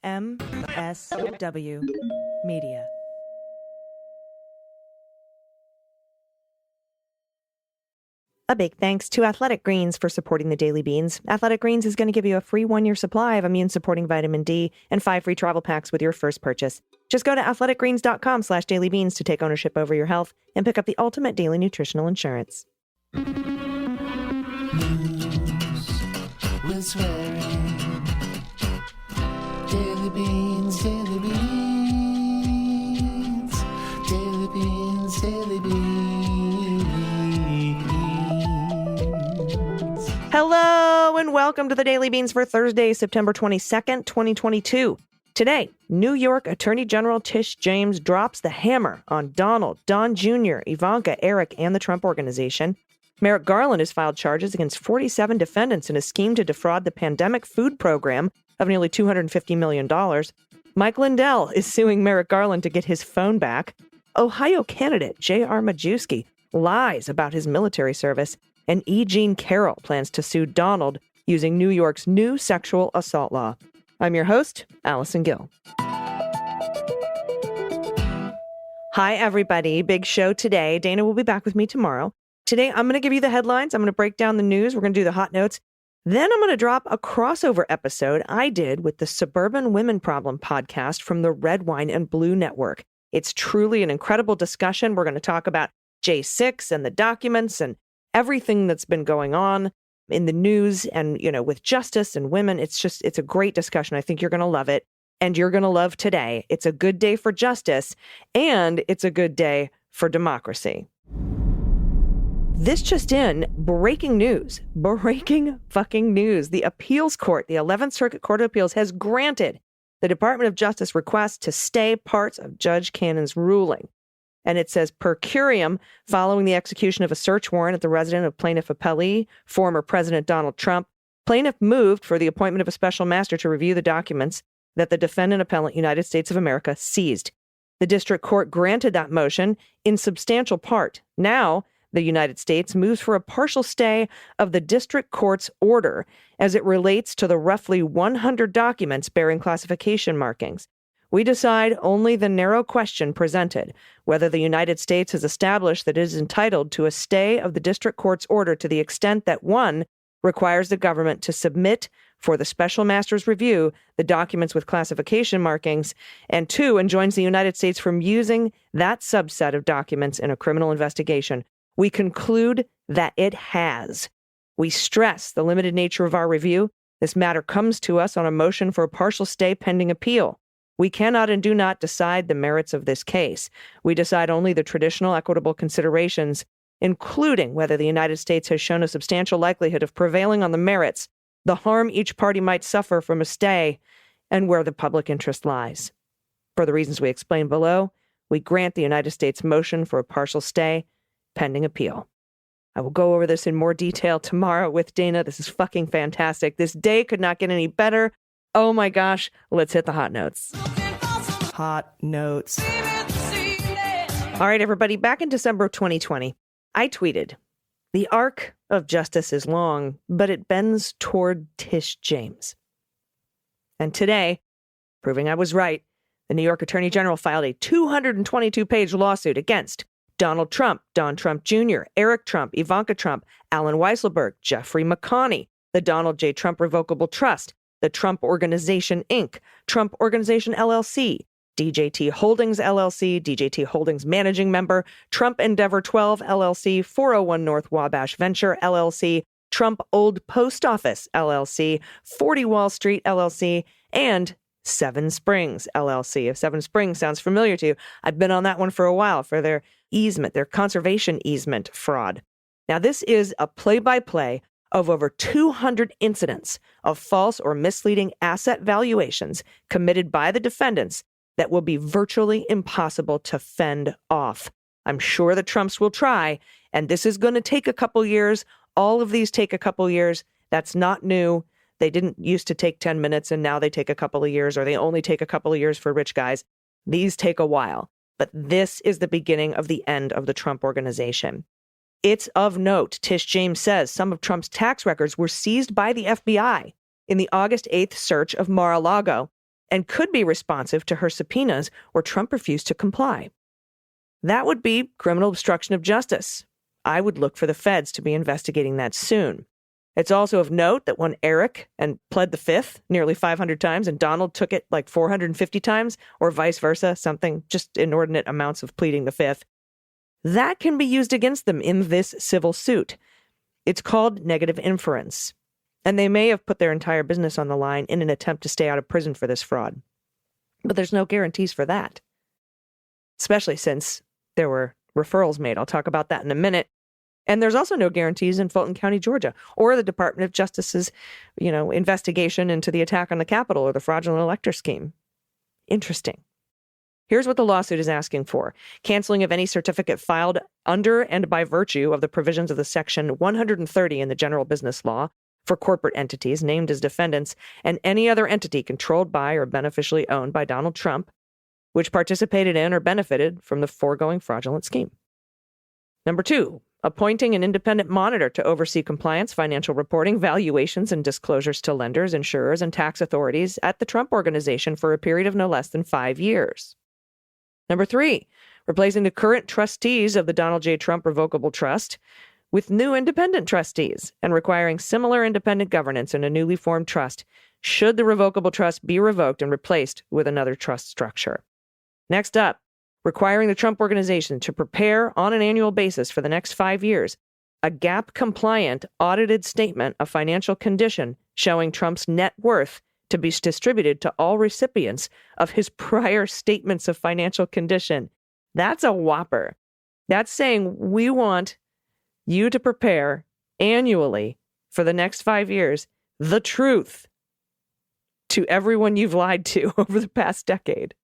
MSW Media. A big thanks to Athletic Greens for supporting the Daily Beans. Athletic Greens is going to give you a free 1-year supply of immune-supporting vitamin D and 5 free travel packs with your first purchase. Just go to athleticgreens.com/dailybeans to take ownership over your health and pick up the ultimate daily nutritional insurance. News with swearing. Daily Beans, Daily Beans. Daily Beans, Daily Beans. Hello and welcome to the Daily Beans for Thursday, September 22nd, 2022. Today, New York Attorney General Tish James drops the hammer on Donald, Don Jr., Ivanka, Eric, and the Trump Organization. Merrick Garland has filed charges against 47 defendants in a scheme to defraud the pandemic food program of nearly $250 million. Mike Lindell is suing Merrick Garland to get his phone back. Ohio candidate JR Majewski lies about his military service. And E Jean Carroll plans to sue Donald using New York's new sexual assault law. I'm your host, Allison Gill. Hi, everybody. Big show today. Dana will be back with me tomorrow. Today, I'm going to give you the headlines. I'm going to break down the news. We're going to do the hot notes. Then I'm going to drop a crossover episode I did with the Suburban Women Problem podcast from the Red Wine and Blue Network. It's truly an incredible discussion. We're going to talk about J6 and the documents and everything that's been going on in the news and, with justice and women. It's a great discussion. I think you're going to love it. And you're going to love today. It's a good day for justice and it's a good day for democracy. This just in, breaking fucking news. The appeals court, the 11th Circuit Court of Appeals, has granted the Department of Justice request to stay parts of Judge Cannon's ruling. And it says, per curiam, following the execution of a search warrant at the residence of plaintiff appellee, former President Donald Trump, plaintiff moved for the appointment of a special master to review the documents that the defendant appellant United States of America seized. The district court granted that motion in substantial part. Now, the United States moves for a partial stay of the district court's order as it relates to the roughly 100 documents bearing classification markings. We decide only the narrow question presented, whether the United States has established that it is entitled to a stay of the district court's order to the extent that 1, requires the government to submit for the special master's review the documents with classification markings, and 2, enjoins the United States from using that subset of documents in a criminal investigation. We conclude that it has. We stress the limited nature of our review. This matter comes to us on a motion for a partial stay pending appeal. We cannot and do not decide the merits of this case. We decide only the traditional equitable considerations, including whether the United States has shown a substantial likelihood of prevailing on the merits, the harm each party might suffer from a stay, and where the public interest lies. For the reasons we explained below, we grant the United States motion for a partial stay pending appeal. I will go over this in more detail tomorrow with Dana. This is fucking fantastic. This day could not get any better. Oh my gosh, let's hit the hot notes. Hot notes. All right, everybody, back in December of 2020, I tweeted, "The arc of justice is long, but it bends toward Tish James." And today, proving I was right, the New York Attorney General filed a 222-page lawsuit against Donald Trump, Don Trump Jr., Eric Trump, Ivanka Trump, Allen Weisselberg, Jeffrey McConney, the Donald J. Trump Revocable Trust, the Trump Organization, Inc., Trump Organization, LLC, DJT Holdings, LLC, DJT Holdings Managing Member, Trump Endeavor 12, LLC, 401 North Wabash Venture, LLC, Trump Old Post Office, LLC, 40 Wall Street, LLC, and Seven Springs, LLC. If Seven Springs sounds familiar to you, I've been on that one for a while for their easement, their conservation easement fraud. Now, this is a play-by-play of over 200 incidents of false or misleading asset valuations committed by the defendants that will be virtually impossible to fend off. I'm sure the Trumps will try, and this is going to take a couple years. All of these take a couple years. That's not new. They didn't used to take 10 minutes, and now they take a couple of years, or they only take a couple of years for rich guys. These take a while. But this is the beginning of the end of the Trump Organization. It's of note, Tish James says, some of Trump's tax records were seized by the FBI in the August 8th search of Mar-a-Lago. and could be responsive to her subpoenas where Trump refused to comply. That would be criminal obstruction of justice. I would look for the feds to be investigating that soon. It's also of note that when Eric pled the fifth nearly 500 times and Donald took it like 450 times, or vice versa, something just inordinate amounts of pleading the fifth, that can be used against them in this civil suit. It's called negative inference. And they may have put their entire business on the line in an attempt to stay out of prison for this fraud. But there's no guarantees for that, especially since there were referrals made. I'll talk about that in a minute. And there's also no guarantees in Fulton County, Georgia, or the Department of Justice's, investigation into the attack on the Capitol or the fraudulent elector scheme. Interesting. Here's what the lawsuit is asking for. Canceling of any certificate filed under and by virtue of the provisions of the Section 130 in the General Business Law for corporate entities named as defendants and any other entity controlled by or beneficially owned by Donald Trump, which participated in or benefited from the foregoing fraudulent scheme. Number 2, appointing an independent monitor to oversee compliance, financial reporting, valuations, and disclosures to lenders, insurers, and tax authorities at the Trump Organization for a period of no less than 5 years. Number 3, replacing the current trustees of the Donald J. Trump Revocable Trust with new independent trustees and requiring similar independent governance in a newly formed trust should the revocable trust be revoked and replaced with another trust structure. Next up, requiring the Trump Organization to prepare on an annual basis for the next 5 years a GAAP-compliant audited statement of financial condition showing Trump's net worth to be distributed to all recipients of his prior statements of financial condition. That's a whopper. That's saying we want you to prepare annually for the next 5 years the truth to everyone you've lied to over the past decade.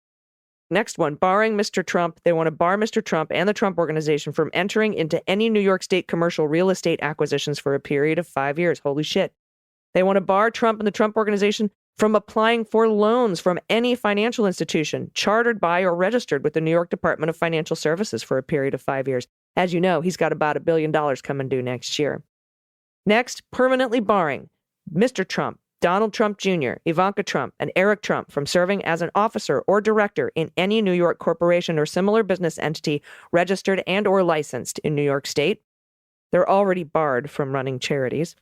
Next one, barring Mr. Trump. They want to bar Mr. Trump and the Trump Organization from entering into any New York State commercial real estate acquisitions for a period of 5 years. Holy shit. They want to bar Trump and the Trump Organization from applying for loans from any financial institution chartered by or registered with the New York Department of Financial Services for a period of 5 years. As you know, he's got about $1 billion coming due next year. Next, permanently barring Mr. Trump, Donald Trump Jr., Ivanka Trump, and Eric Trump from serving as an officer or director in any New York corporation or similar business entity registered and or licensed in New York State. They're already barred from running charities.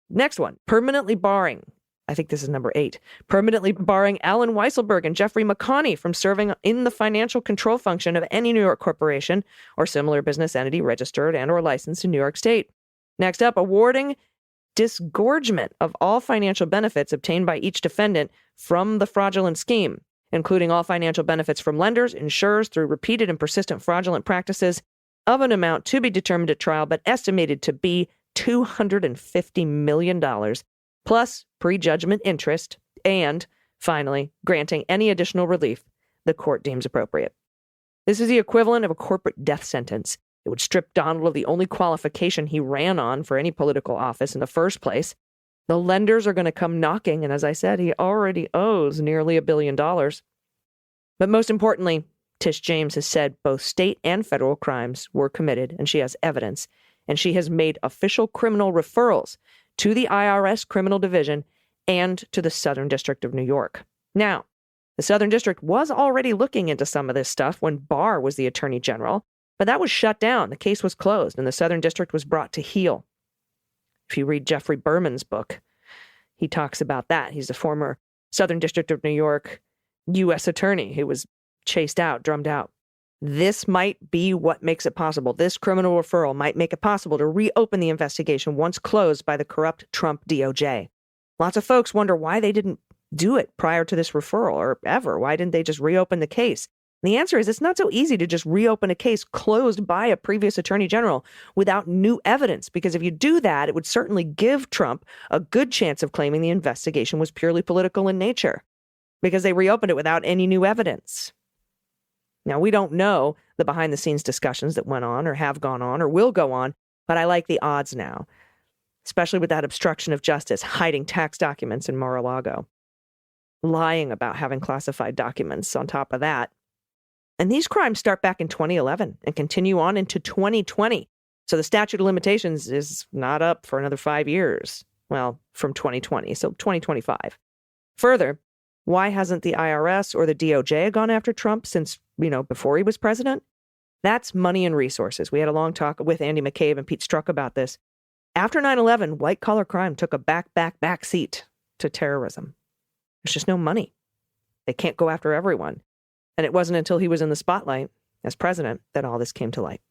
Next one, permanently barring, I think this is number 8, permanently barring Alan Weisselberg and Jeffrey McConney from serving in the financial control function of any New York corporation or similar business entity registered and or licensed in New York State. Next up, awarding disgorgement of all financial benefits obtained by each defendant from the fraudulent scheme, including all financial benefits from lenders, insurers through repeated and persistent fraudulent practices of an amount to be determined at trial, but estimated to be $250 million, plus prejudgment interest, and finally, granting any additional relief the court deems appropriate. This is the equivalent of a corporate death sentence. It would strip Donald of the only qualification he ran on for any political office in the first place. The lenders are going to come knocking, and as I said, he already owes nearly $1 billion. But most importantly, Tish James has said both state and federal crimes were committed, and she has evidence, and she has made official criminal referrals to the IRS Criminal Division and to the Southern District of New York. Now, the Southern District was already looking into some of this stuff when Barr was the Attorney General, but that was shut down. The case was closed, and the Southern District was brought to heel. If you read Jeffrey Berman's book, he talks about that. He's the former Southern District of New York U.S. attorney who was chased out, drummed out. This might be what makes it possible. This criminal referral might make it possible to reopen the investigation once closed by the corrupt Trump DOJ. Lots of folks wonder why they didn't do it prior to this referral or ever. Why didn't they just reopen the case? And the answer is it's not so easy to just reopen a case closed by a previous attorney general without new evidence, because if you do that, it would certainly give Trump a good chance of claiming the investigation was purely political in nature, because they reopened it without any new evidence. Now, we don't know the behind-the-scenes discussions that went on or have gone on or will go on, but I like the odds now, especially with that obstruction of justice, hiding tax documents in Mar-a-Lago, lying about having classified documents on top of that. And these crimes start back in 2011 and continue on into 2020. So the statute of limitations is not up for another 5 years. Well, from 2020, so 2025. Further, Why hasn't the IRS or the DOJ gone after Trump since, before he was president? That's money and resources. We had a long talk with Andy McCabe and Pete Strzok about this. After 9/11, white-collar crime took a back seat to terrorism. There's just no money. They can't go after everyone. And it wasn't until he was in the spotlight as president that all this came to light.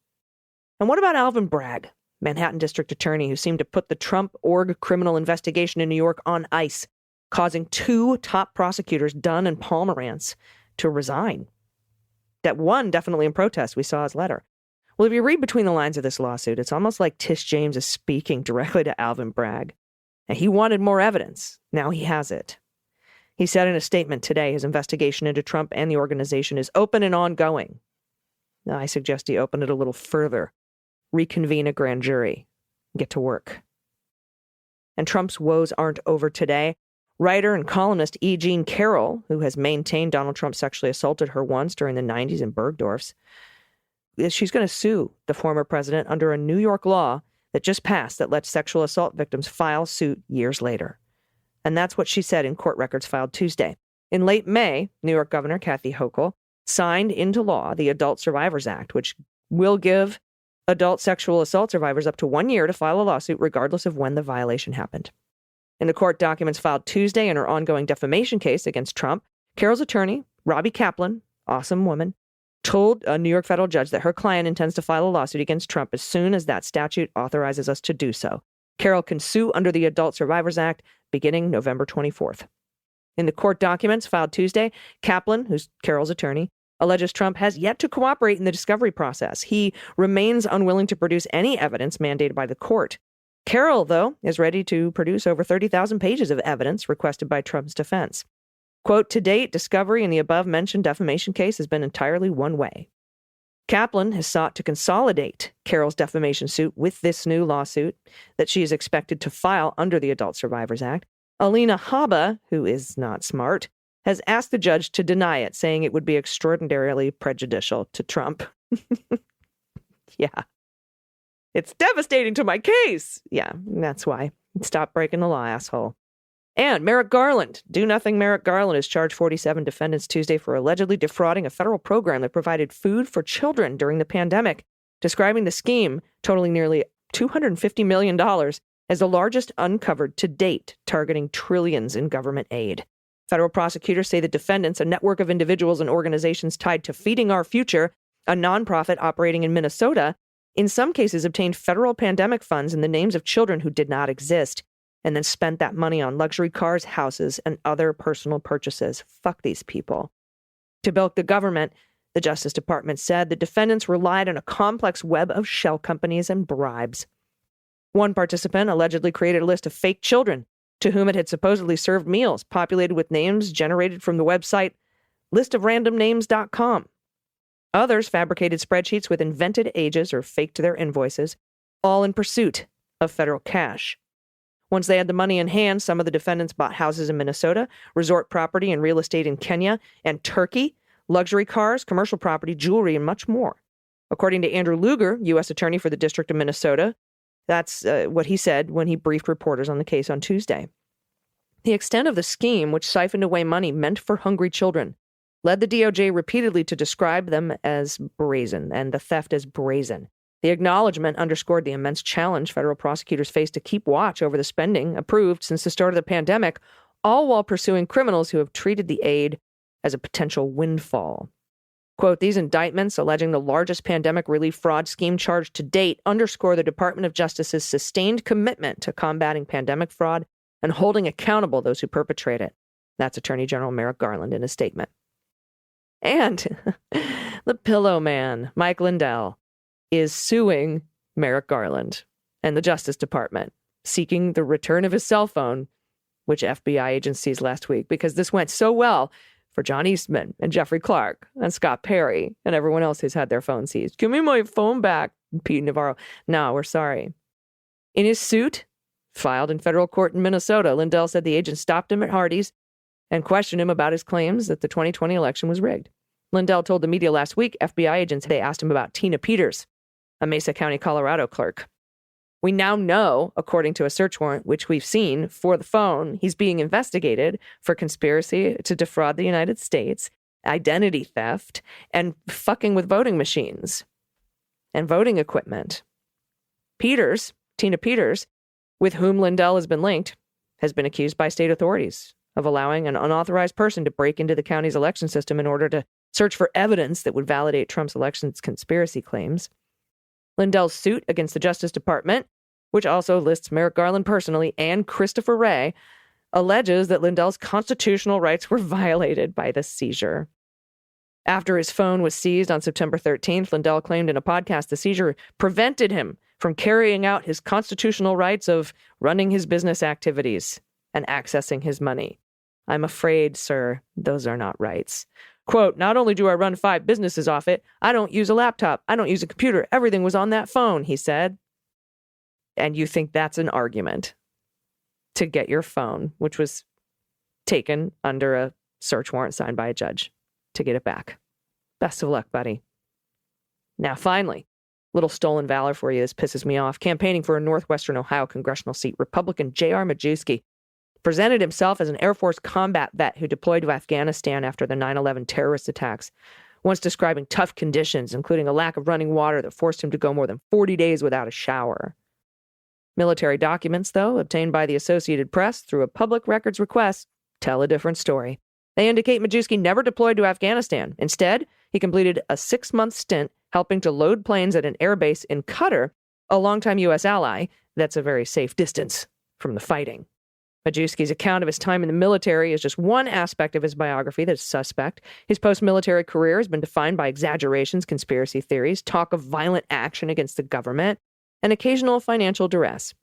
And what about Alvin Bragg, Manhattan District Attorney, who seemed to put the Trump org criminal investigation in New York on ice, causing two top prosecutors, Dunn and Pomerantz, to resign? That one definitely in protest. We saw his letter. Well, if you read between the lines of this lawsuit, it's almost like Tish James is speaking directly to Alvin Bragg. And he wanted more evidence. Now he has it. He said in a statement today his investigation into Trump and the organization is open and ongoing. Now, I suggest he open it a little further, reconvene a grand jury, get to work. And Trump's woes aren't over today. Writer and columnist E Jean Carroll, who has maintained Donald Trump sexually assaulted her once during the 90s in Bergdorf's, she's going to sue the former president under a New York law that just passed that lets sexual assault victims file suit years later. And that's what she said in court records filed Tuesday. In late May, New York Governor Kathy Hochul signed into law the Adult Survivors Act, which will give adult sexual assault survivors up to 1 year to file a lawsuit regardless of when the violation happened. In the court documents filed Tuesday in her ongoing defamation case against Trump, Carroll's attorney, Robbie Kaplan, awesome woman, told a New York federal judge that her client intends to file a lawsuit against Trump as soon as that statute authorizes us to do so. Carroll can sue under the Adult Survivors Act beginning November 24th. In the court documents filed Tuesday, Kaplan, who's Carroll's attorney, alleges Trump has yet to cooperate in the discovery process. He remains unwilling to produce any evidence mandated by the court. Carroll, though, is ready to produce over 30,000 pages of evidence requested by Trump's defense. Quote, to date, discovery in the above-mentioned defamation case has been entirely one way. Kaplan has sought to consolidate Carroll's defamation suit with this new lawsuit that she is expected to file under the Adult Survivors Act. Alina Habba, who is not smart, has asked the judge to deny it, saying it would be extraordinarily prejudicial to Trump. Yeah. It's devastating to my case. Yeah, that's why. Stop breaking the law, asshole. And Merrick Garland. Do-nothing Merrick Garland has charged 47 defendants Tuesday for allegedly defrauding a federal program that provided food for children during the pandemic, describing the scheme, totaling nearly $250 million, as the largest uncovered to date, targeting trillions in government aid. Federal prosecutors say the defendants, a network of individuals and organizations tied to Feeding Our Future, a nonprofit operating in Minnesota, in some cases obtained federal pandemic funds in the names of children who did not exist, and then spent that money on luxury cars, houses, and other personal purchases. Fuck these people. To bilk the government, the Justice Department said the defendants relied on a complex web of shell companies and bribes. One participant allegedly created a list of fake children to whom it had supposedly served meals, populated with names generated from the website listofrandomnames.com. Others fabricated spreadsheets with invented ages or faked their invoices, all in pursuit of federal cash. Once they had the money in hand, some of the defendants bought houses in Minnesota, resort property and real estate in Kenya and Turkey, luxury cars, commercial property, jewelry, and much more. According to Andrew Lugar, U.S. Attorney for the District of Minnesota, that's what he said when he briefed reporters on the case on Tuesday. The extent of the scheme, which siphoned away money meant for hungry children, led the DOJ repeatedly to describe them as brazen and the theft as brazen. The acknowledgement underscored the immense challenge federal prosecutors face to keep watch over the spending approved since the start of the pandemic, all while pursuing criminals who have treated the aid as a potential windfall. Quote, these indictments alleging the largest pandemic relief fraud scheme charged to date underscore the Department of Justice's sustained commitment to combating pandemic fraud and holding accountable those who perpetrate it. That's Attorney General Merrick Garland in a statement. And the pillow man, Mike Lindell, is suing Merrick Garland and the Justice Department, seeking the return of his cell phone, which FBI agents seized last week, because this went so well for John Eastman and Jeffrey Clark and Scott Perry and everyone else who's had their phone seized. Give me my phone back, Pete Navarro. No, we're sorry. In his suit, filed in federal court in Minnesota, Lindell said the agent stopped him at Hardee's and questioned him about his claims that the 2020 election was rigged. Lindell told the media last week FBI agents they asked him about Tina Peters, a Mesa County, Colorado clerk. We now know, according to a search warrant, which we've seen for the phone, he's being investigated for conspiracy to defraud the United States, identity theft, and fucking with voting machines and voting equipment. Tina Peters, with whom Lindell has been linked, has been accused by state authorities of allowing an unauthorized person to break into the county's election system in order to search for evidence that would validate Trump's elections conspiracy claims. Lindell's suit against the Justice Department, which also lists Merrick Garland personally and Christopher Wray, alleges that Lindell's constitutional rights were violated by the seizure. After his phone was seized on September 13th, Lindell claimed in a podcast the seizure prevented him from carrying out his constitutional rights of running his business activities and accessing his money. I'm afraid, sir, those are not rights. Quote, not only do I run 5 businesses off it, I don't use a laptop. I don't use a computer. Everything was on that phone, he said. And you think that's an argument to get your phone, which was taken under a search warrant signed by a judge, to get it back. Best of luck, buddy. Now, finally, little stolen valor for you. This pisses me off. Campaigning for a Northwestern Ohio congressional seat, Republican JR Majewski presented himself as an Air Force combat vet who deployed to Afghanistan after the 9/11 terrorist attacks, once describing tough conditions, including a lack of running water that forced him to go more than 40 days without a shower. Military documents, though, obtained by the Associated Press through a public records request, tell a different story. They indicate Majewski never deployed to Afghanistan. Instead, he completed a 6-month stint helping to load planes at an airbase in Qatar, a longtime U.S. ally. That's a very safe distance from the fighting. Majewski's account of his time in the military is just one aspect of his biography that's suspect. His post-military career has been defined by exaggerations, conspiracy theories, talk of violent action against the government, and occasional financial duress.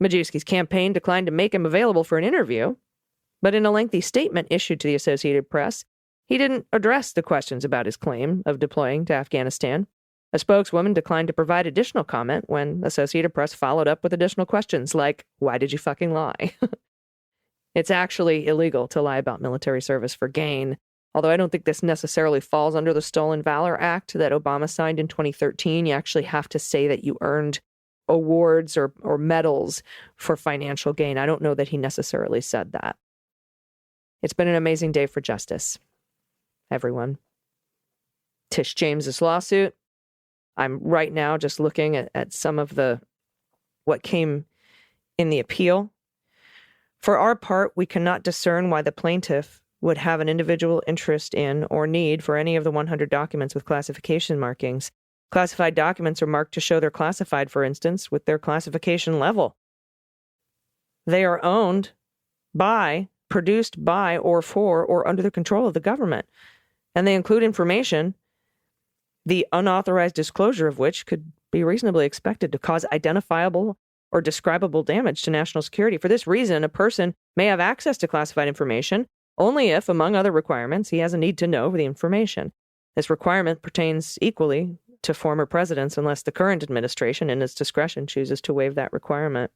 Majewski's campaign declined to make him available for an interview, but in a lengthy statement issued to the Associated Press, he didn't address the questions about his claim of deploying to Afghanistan. A spokeswoman declined to provide additional comment when Associated Press followed up with additional questions like, why did you fucking lie? It's actually illegal to lie about military service for gain, although I don't think this necessarily falls under the Stolen Valor Act that Obama signed in 2013. You actually have to say that you earned awards or medals for financial gain. I don't know that he necessarily said that. It's been an amazing day for justice, everyone. Tish James's lawsuit. I'm right now just looking at some of what came in the appeal. For our part, we cannot discern why the plaintiff would have an individual interest in or need for any of the 100 documents with classification markings. Classified documents are marked to show they're classified, for instance, with their classification level. They are owned by, produced by, or for, or under the control of the government. And they include information, the unauthorized disclosure of which could be reasonably expected to cause identifiable or describable damage to national security. For this reason, a person may have access to classified information only if, among other requirements, he has a need to know the information. This requirement pertains equally to former presidents unless the current administration, in its discretion, chooses to waive that requirement.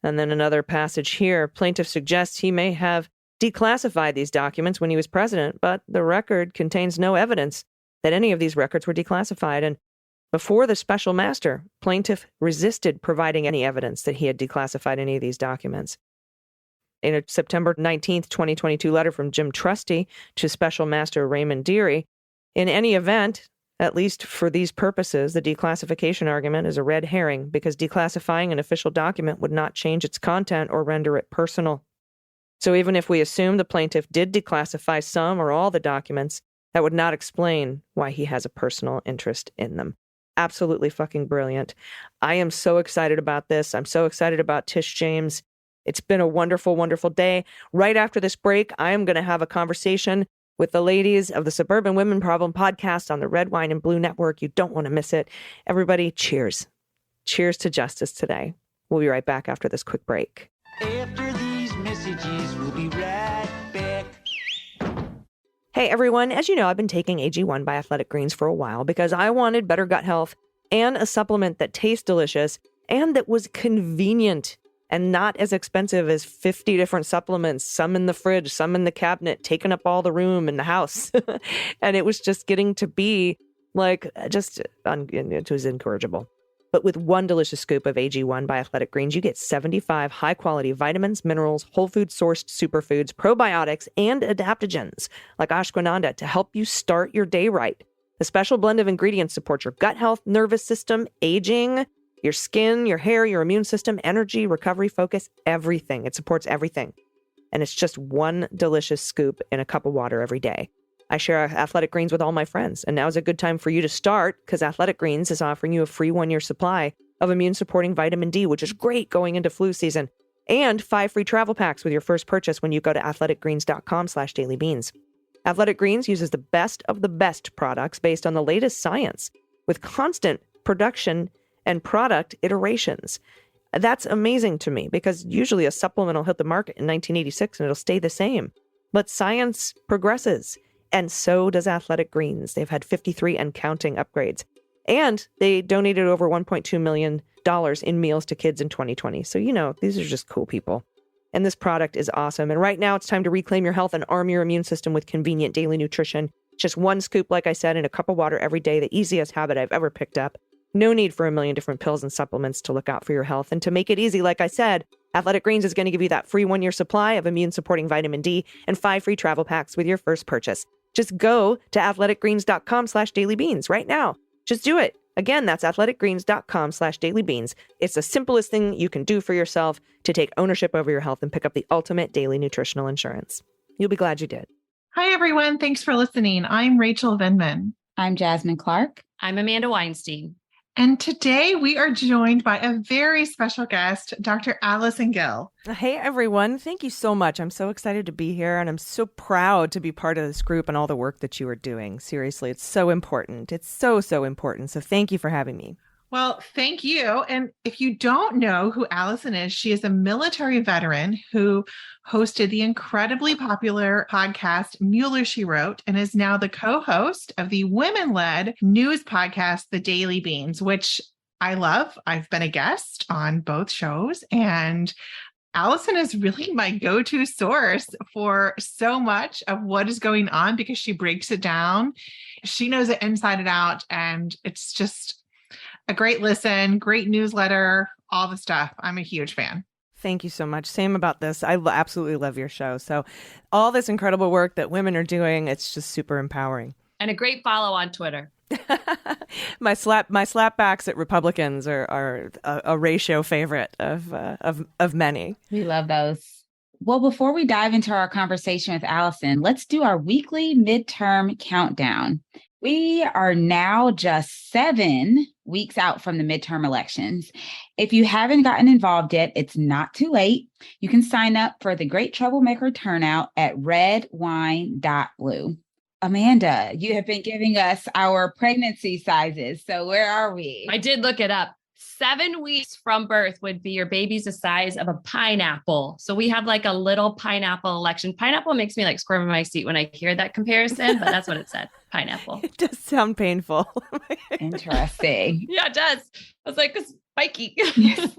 And then another passage here, plaintiff suggests he may have declassified these documents when he was president, but the record contains no evidence that any of these records were declassified. And before the special master, plaintiff resisted providing any evidence that he had declassified any of these documents. In a September 19th, 2022 letter from Jim Trusty to Special Master Raymond Deary, in any event, at least for these purposes, the declassification argument is a red herring because declassifying an official document would not change its content or render it personal. So even if we assume the plaintiff did declassify some or all the documents, that would not explain why he has a personal interest in them. Absolutely fucking brilliant. I am so excited about this. I'm so excited about Tish James. It's been a wonderful, wonderful day. Right after this break, I am going to have a conversation with the ladies of the Suburban Women Problem podcast on the Red Wine and Blue Network. You don't want to miss it. Everybody, cheers. Cheers to justice today. We'll be right back after this quick break. After these messages, we'll be right back. Hey everyone, as you know, I've been taking AG1 by Athletic Greens for a while because I wanted better gut health and a supplement that tastes delicious and that was convenient and not as expensive as 50 different supplements, some in the fridge, some in the cabinet, taking up all the room in the house. And it was just getting to be like, it was incorrigible. But with one delicious scoop of AG1 by Athletic Greens, you get 75 high-quality vitamins, minerals, whole food-sourced superfoods, probiotics, and adaptogens like ashwagandha to help you start your day right. The special blend of ingredients supports your gut health, nervous system, aging, your skin, your hair, your immune system, energy, recovery, focus, everything. It supports everything. And it's just one delicious scoop in a cup of water every day. I share Athletic Greens with all my friends, and now is a good time for you to start because Athletic Greens is offering you a free 1-year supply of immune-supporting vitamin D, which is great going into flu season, and 5 free travel packs with your first purchase when you go to athleticgreens.com/dailybeans. Athletic Greens uses the best of the best products based on the latest science with constant production and product iterations. That's amazing to me because usually a supplement will hit the market in 1986 and it'll stay the same. But science progresses. And so does Athletic Greens. They've had 53 and counting upgrades. And they donated over $1.2 million in meals to kids in 2020. So, these are just cool people. And this product is awesome. And right now it's time to reclaim your health and arm your immune system with convenient daily nutrition. Just one scoop, like I said, in a cup of water every day, the easiest habit I've ever picked up. No need for a million different pills and supplements to look out for your health. And to make it easy, like I said, Athletic Greens is going to give you that free 1-year supply of immune-supporting vitamin D and 5 free travel packs with your first purchase. Just go to athleticgreens.com/dailybeans right now. Just do it. Again, that's athleticgreens.com/dailybeans. It's the simplest thing you can do for yourself to take ownership over your health and pick up the ultimate daily nutritional insurance. You'll be glad you did. Hi, everyone. Thanks for listening. I'm Rachel Vindman. I'm Jasmine Clark. I'm Amanda Weinstein. And today we are joined by a very special guest, Dr. Allison Gill. Hey, everyone. Thank you so much. I'm so excited to be here, and I'm so proud to be part of this group and all the work that you are doing. Seriously, it's so important. It's so, so important. So thank you for having me. Well, thank you. And if you don't know who Allison is, she is a military veteran who hosted the incredibly popular podcast Mueller, She Wrote, and is now the co-host of the women-led news podcast, The Daily Beans, which I love. I've been a guest on both shows, and Allison is really my go-to source for so much of what is going on because she breaks it down. She knows it inside and out, and it's just a great listen, great newsletter, all the stuff. I'm a huge fan. Thank you so much. Same about this. I absolutely love your show. So all this incredible work that women are doing, it's just super empowering. And a great follow on Twitter. my slapbacks at Republicans are a ratio favorite of many. We love those. Well, before we dive into our conversation with Allison, let's do our weekly midterm countdown. We are now just 7 weeks out from the midterm elections. If you haven't gotten involved yet, it's not too late. You can sign up for the Great Troublemaker Turnout at redwine.blue. Amanda, you have been giving us our pregnancy sizes. So where are we? I did look it up. 7 weeks from birth would be your baby's the size of a pineapple. So we have like a little pineapple election. Pineapple makes me like squirm in my seat when I hear that comparison, but that's what it said. Pineapple. It does sound painful. Interesting. Yeah, it does. I was like, it's spiky. Yes.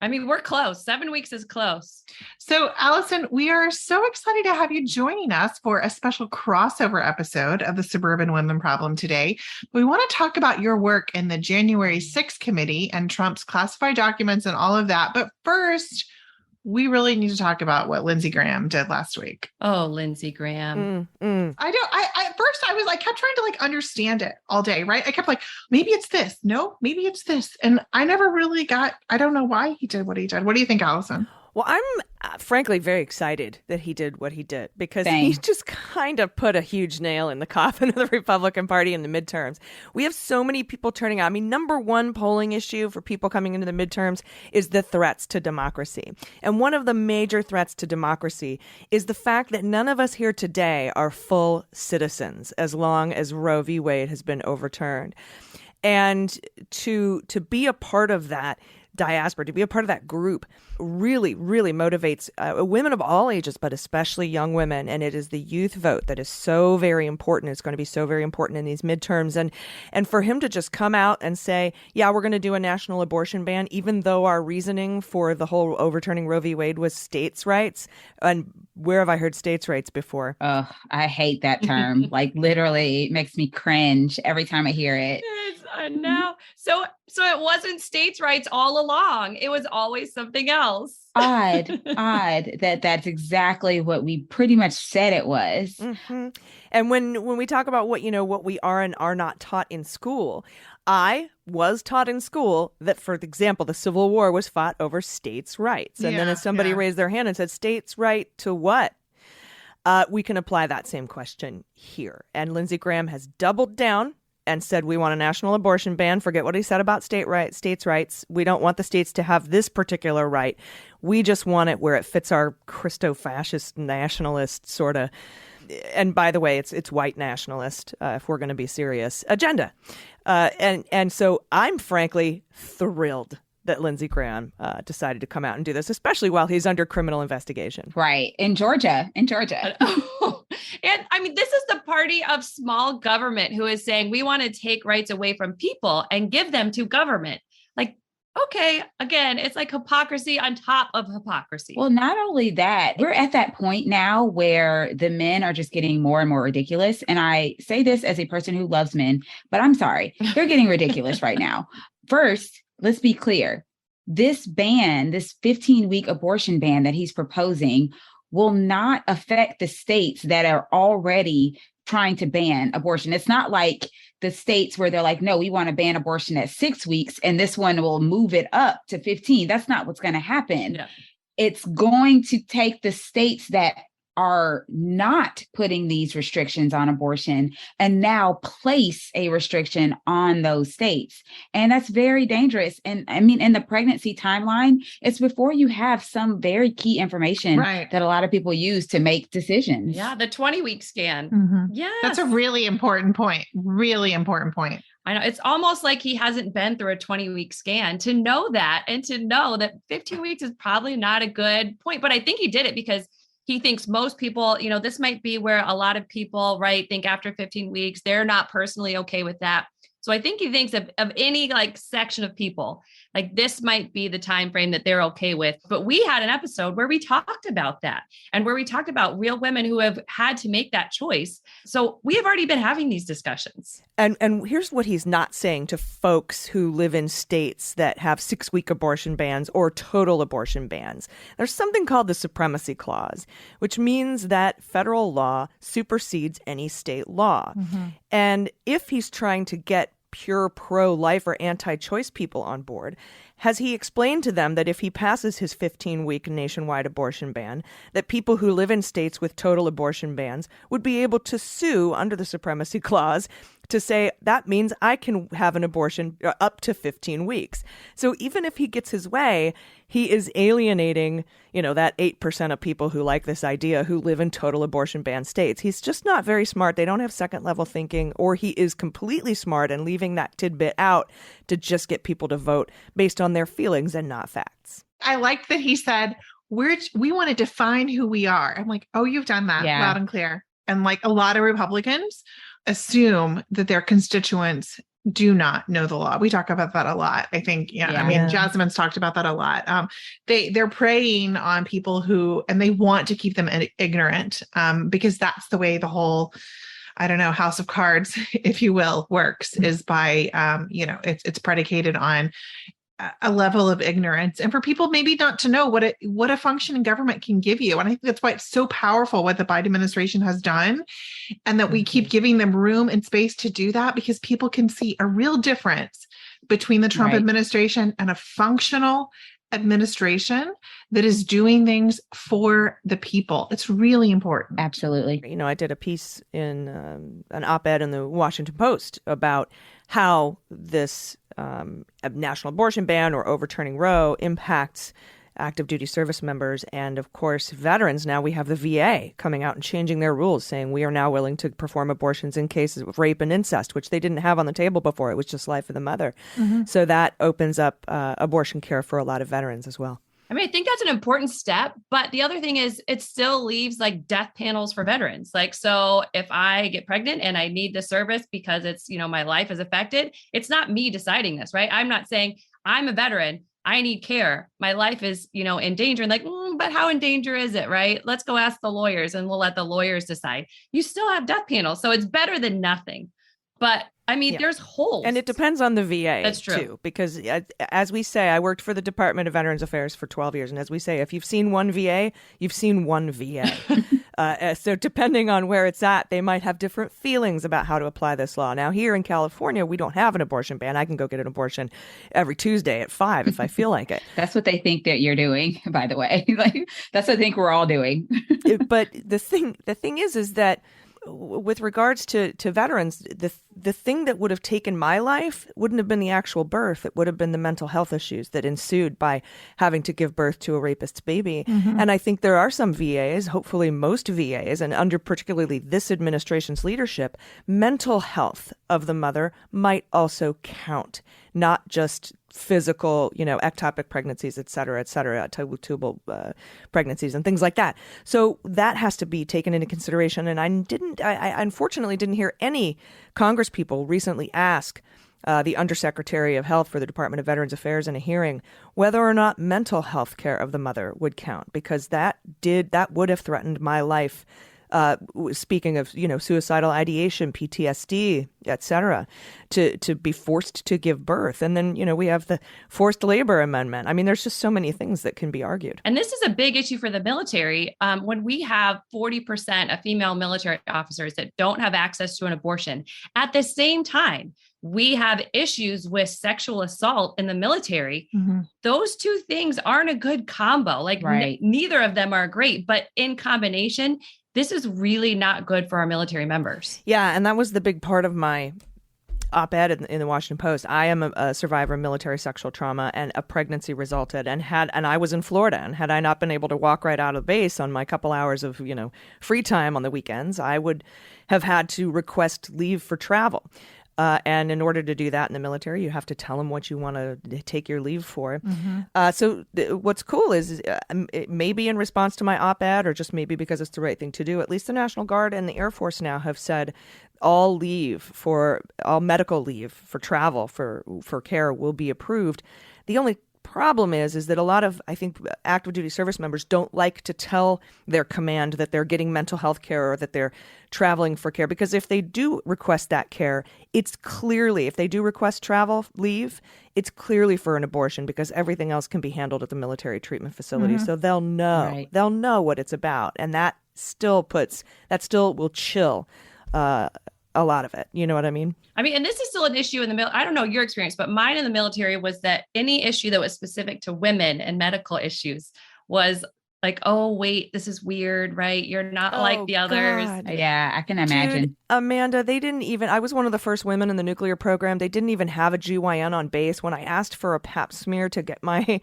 I mean, we're close. 7 weeks is close. So, Allison, we are so excited to have you joining us for a special crossover episode of the Suburban Women Problem today. We want to talk about your work in the January 6th committee and Trump's classified documents and all of that. But first, we really need to talk about what Lindsey Graham did last week. Oh, Lindsey Graham. I kept trying to like understand it all day, right? I kept like, maybe it's this. No, maybe it's this. And I never really I don't know why he did what he did. What do you think, Allison? Well, I'm frankly very excited that he did what he did because Same. he just kind of put a huge nail in the coffin of the Republican Party in the midterms. We have so many people turning out. I mean, number one polling issue for people coming into the midterms is the threats to democracy. And one of the major threats to democracy is the fact that none of us here today are full citizens as long as Roe v. Wade has been overturned. And to be a part of that diaspora, to be a part of that group really, really motivates women of all ages, but especially young women. And it is the youth vote that is so very important. It's going to be so very important in these midterms. And for him to just come out and say, yeah, we're going to do a national abortion ban, even though our reasoning for the whole overturning Roe v. Wade was states' rights. And where have I heard states' rights before? Oh, I hate that term. Like literally it makes me cringe every time I hear it. And now, so it wasn't states' rights all along. It was always something else. Odd that that's exactly what we pretty much said it was. Mm-hmm. And when we talk about what we are and are not taught in school, I was taught in school that, for example, the Civil War was fought over states' rights. And then if somebody raised their hand and said, states' right to what? We can apply that same question here. And Lindsey Graham has doubled down and said, we want a national abortion ban. Forget what he said about states' rights. We don't want the states to have this particular right. We just want it where it fits our Christo-fascist nationalist sort of, and by the way, it's white nationalist, if we're going to be serious, agenda. And so I'm frankly thrilled that Lindsey Graham decided to come out and do this, especially while he's under criminal investigation. Right. In Georgia. And I mean, this is the party of small government who is saying we want to take rights away from people and give them to government. Like, okay, again, it's like hypocrisy on top of hypocrisy. Well, not only that, we're at that point now where the men are just getting more and more ridiculous. And I say this as a person who loves men, but I'm sorry, they're getting ridiculous right now. First, let's be clear. This ban, this 15-week abortion ban that he's proposing will not affect the states that are already trying to ban abortion. It's not like the states where they're like, no, we want to ban abortion at 6 weeks and this one will move it up to 15. That's not what's going to happen. Yeah. It's going to take the states that are not putting these restrictions on abortion and now place a restriction on those states. And that's very dangerous. And I mean, in the pregnancy timeline, it's before you have some very key information that a lot of people use to make decisions. Yeah, the 20-week scan. Mm-hmm. Yeah. That's a really important point. Really important point. I know. It's almost like he hasn't been through a 20-week scan to know that and to know that 15 weeks is probably not a good point. But I think he did it because he thinks most people, this might be where a lot of people, right, think after 15 weeks, they're not personally okay with that. So I think he thinks of any like section of people, like this might be the time frame that they're okay with. But we had an episode where we talked about that and where we talked about real women who have had to make that choice. So we have already been having these discussions. And here's what he's not saying to folks who live in states that have 6-week abortion bans or total abortion bans. There's something called the Supremacy Clause, which means that federal law supersedes any state law. Mm-hmm. And if he's trying to get pure pro-life or anti-choice people on board, has he explained to them that if he passes his 15-week nationwide abortion ban, that people who live in states with total abortion bans would be able to sue under the Supremacy Clause to say that means I can have an abortion up to 15 weeks. So even if he gets his way, he is alienating, that 8% of people who like this idea who live in total abortion ban states. He's just not very smart. They don't have second level thinking, or he is completely smart and leaving that tidbit out to just get people to vote based on their feelings and not facts. I like that he said, we want to define who we are. I'm like, oh, you've done that loud and clear. And like a lot of Republicans assume that their constituents do not know the law. We talk about that a lot. I think, Jasmine's talked about that a lot. They're preying on people and they want to keep them ignorant because that's the way the whole, house of cards, if you will, works, is by, it's predicated on a level of ignorance, and for people maybe not to know what a functioning government can give you. And I think that's why it's so powerful what the Biden administration has done, and that we keep giving them room and space to do that, because people can see a real difference between the Trump administration and a functional administration that is doing things for the people. It's really important. Absolutely. I did a piece in an op-ed in the Washington Post about how this national abortion ban or overturning Roe impacts active duty service members and, of course, veterans. Now we have the VA coming out and changing their rules, saying we are now willing to perform abortions in cases of rape and incest, which they didn't have on the table before. It was just life of the mother. Mm-hmm. So that opens up abortion care for a lot of veterans as well. I mean, I think that's an important step, but the other thing is it still leaves like death panels for veterans. Like, so if I get pregnant and I need the service because it's, my life is affected, it's not me deciding this, right? I'm not saying I'm a veteran, I need care, my life is, in danger, and like, but how in danger is it, right? Let's go ask the lawyers and we'll let the lawyers decide. You still have death panels. So it's better than nothing. But I mean, Yeah. there's holes. And it depends on the VA. That's true. Too, because as we say, I worked for the Department of Veterans Affairs for 12 years. And as we say, if you've seen one VA, you've seen one VA. So depending on where it's at, they might have different feelings about how to apply this law. Now, here in California, we don't have an abortion ban. I can go get an abortion every Tuesday at 5 if I feel like it. That's what they think that you're doing, by the way. Like, that's what I think we're all doing. But the thing is that with regards to veterans, the thing that would have taken my life wouldn't have been the actual birth. It would have been the mental health issues that ensued by having to give birth to a rapist's baby. Mm-hmm. And I think there are some VAs, hopefully most VAs, and under particularly this administration's leadership, mental health of the mother might also count, not just physical, ectopic pregnancies, et cetera, tubal pregnancies and things like that. So that has to be taken into consideration. And I unfortunately didn't hear any Congress people recently ask the Undersecretary of Health for the Department of Veterans Affairs in a hearing whether or not mental health care of the mother would count, because that would have threatened my life. Speaking of, suicidal ideation, PTSD, et cetera, to be forced to give birth. And then, we have the forced labor amendment. I mean, there's just so many things that can be argued. And this is a big issue for the military. When we have 40% of female military officers that don't have access to an abortion, at the same time, we have issues with sexual assault in the military. Mm-hmm. Those two things aren't a good combo. Like Right. neither of them are great, but in combination, this is really not good for our military members. Yeah, and that was the big part of my op-ed in the Washington Post. I am a survivor of military sexual trauma, and a pregnancy resulted. And I was in Florida, and had I not been able to walk right out of base on my couple hours of free time on the weekends, I would have had to request leave for travel. And in order to do that in the military, you have to tell them what you want to take your leave for. Mm-hmm. So what's cool is it may be in response to my op-ed, or just maybe because it's the right thing to do. At least the National Guard and the Air Force now have said all medical leave for travel for care will be approved. The only problem is that a lot of, I think, active duty service members don't like to tell their command that they're getting mental health care or that they're traveling for care, because if they do request that care, if they do request travel leave, it's clearly for an abortion, because everything else can be handled at the military treatment facility. Mm-hmm. So they'll know, Right. they'll know what it's about. And that still will chill a lot of it. You know what I mean? I mean, and this is still an issue in the military. I don't know your experience, but mine in the military was that any issue that was specific to women and medical issues was like, oh, wait, this is weird, right? You're not like the others. God. Yeah, I can imagine. Dude, Amanda, they didn't even, I was one of the first women in the nuclear program. They didn't even have a GYN on base. When I asked for a pap smear to get my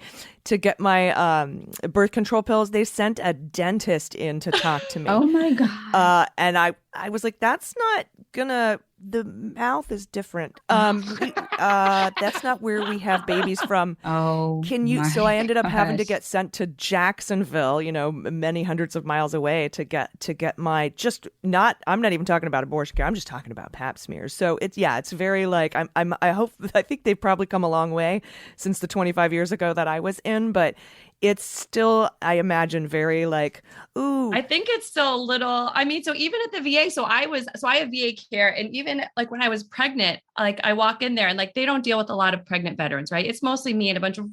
birth control pills, they sent a dentist in to talk to me. Oh my God. And I was like, that's not gonna, the mouth is different. That's not where we have babies from. Oh, Can you? my So I ended up having to gosh. get sent to Jacksonville, many hundreds of miles away to get my I'm not even talking about abortion care. I'm just talking about pap smears. So it's very like, I think they've probably come a long way since the 25 years ago that I was in, but it's still, I imagine, very like, ooh. I think it's still a little, I mean, so even at the VA, so I have VA care, and even like when I was pregnant, like I walk in there and like, they don't deal with a lot of pregnant veterans, right? It's mostly me and a bunch of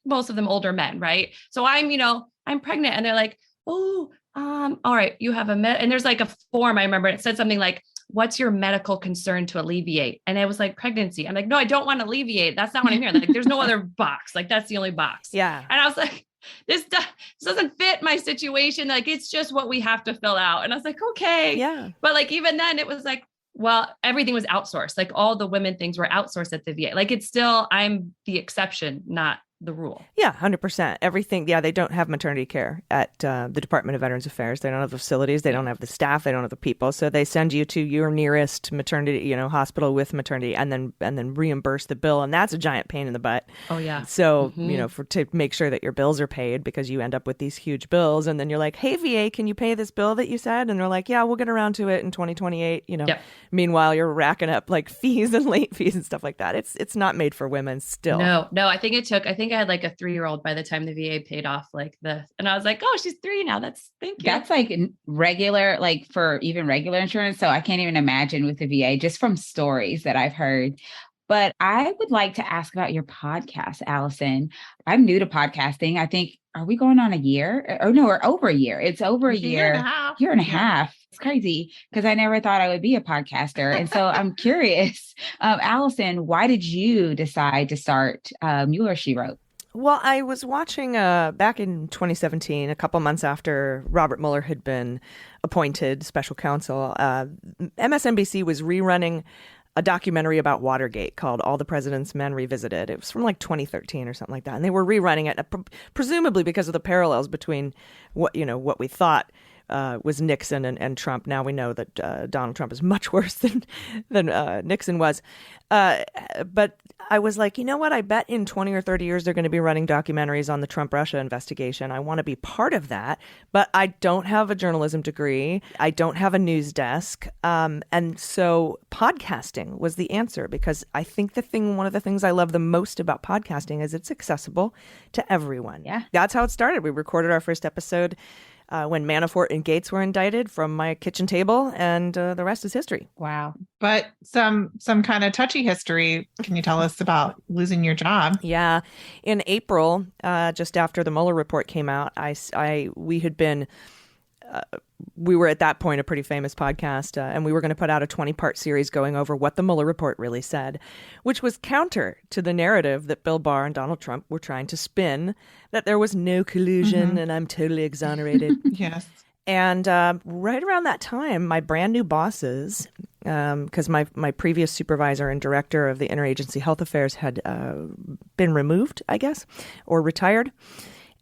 most of them older men, right? So I'm pregnant, and they're like, oh, all right, you have and there's like a form, I remember it said something like, what's your medical concern to alleviate? And it was like pregnancy. I'm like, no, I don't want to alleviate. That's not what I'm hearing. Like, there's no other box. Like, that's the only box. Yeah. And I was like, this doesn't fit my situation. Like, it's just what we have to fill out. And I was like, okay. Yeah. But like, even then it was like, well, everything was outsourced. Like all the women things were outsourced at the VA. Like it's still, I'm the exception, not the rule. Yeah, 100%. Everything. Yeah, they don't have maternity care at the Department of Veterans Affairs. They don't have the facilities. They don't have the staff. They don't have the people. So they send you to your nearest maternity, hospital with maternity, and then reimburse the bill. And that's a giant pain in the butt. Oh yeah. So to make sure that your bills are paid, because you end up with these huge bills, and then you're like, hey VA, can you pay this bill that you said? And they're like, yeah, we'll get around to it in 2028. Yep. Meanwhile, you're racking up like fees and late fees and stuff like that. It's not made for women still. No. I think it think I had like a 3-year-old by the time the VA paid off and I was like, oh, she's 3 now. Thank you. That's like regular, like for even regular insurance. So I can't even imagine with the VA, just from stories that I've heard. But I would like to ask about your podcast, Allison. I'm new to podcasting. I think, are we going on a year? Or no, we're over a year. It's over a year. Year and a half. It's crazy because I never thought I would be a podcaster. And so I'm curious, Allison, why did you decide to start Mueller, She Wrote? Well, I was watching back in 2017, a couple months after Robert Mueller had been appointed special counsel, MSNBC was rerunning a documentary about Watergate called All the President's Men Revisited. It was from like 2013 or something like that. And they were rerunning it, presumably because of the parallels between what we thought was Nixon and Trump. Now we know that Donald Trump is much worse than Nixon was. But I was like, you know what? I bet in 20 or 30 years they're going to be running documentaries on the Trump-Russia investigation. I want to be part of that, but I don't have a journalism degree. I don't have a news desk. And so podcasting was the answer, because I think one of the things I love the most about podcasting is it's accessible to everyone. Yeah. That's how it started. We recorded our first episode when Manafort and Gates were indicted from my kitchen table, and the rest is history. Wow. But some kind of touchy history. Can you tell us about losing your job? Yeah. In April, just after the Mueller report came out, we were at that point a pretty famous podcast, and we were going to put out a 20-part series going over what the Mueller report really said, which was counter to the narrative that Bill Barr and Donald Trump were trying to spin, that there was no collusion and I'm totally exonerated. Yes. And right around that time, my brand new bosses, because my previous supervisor and director of the Interagency Health Affairs had been removed, I guess, or retired.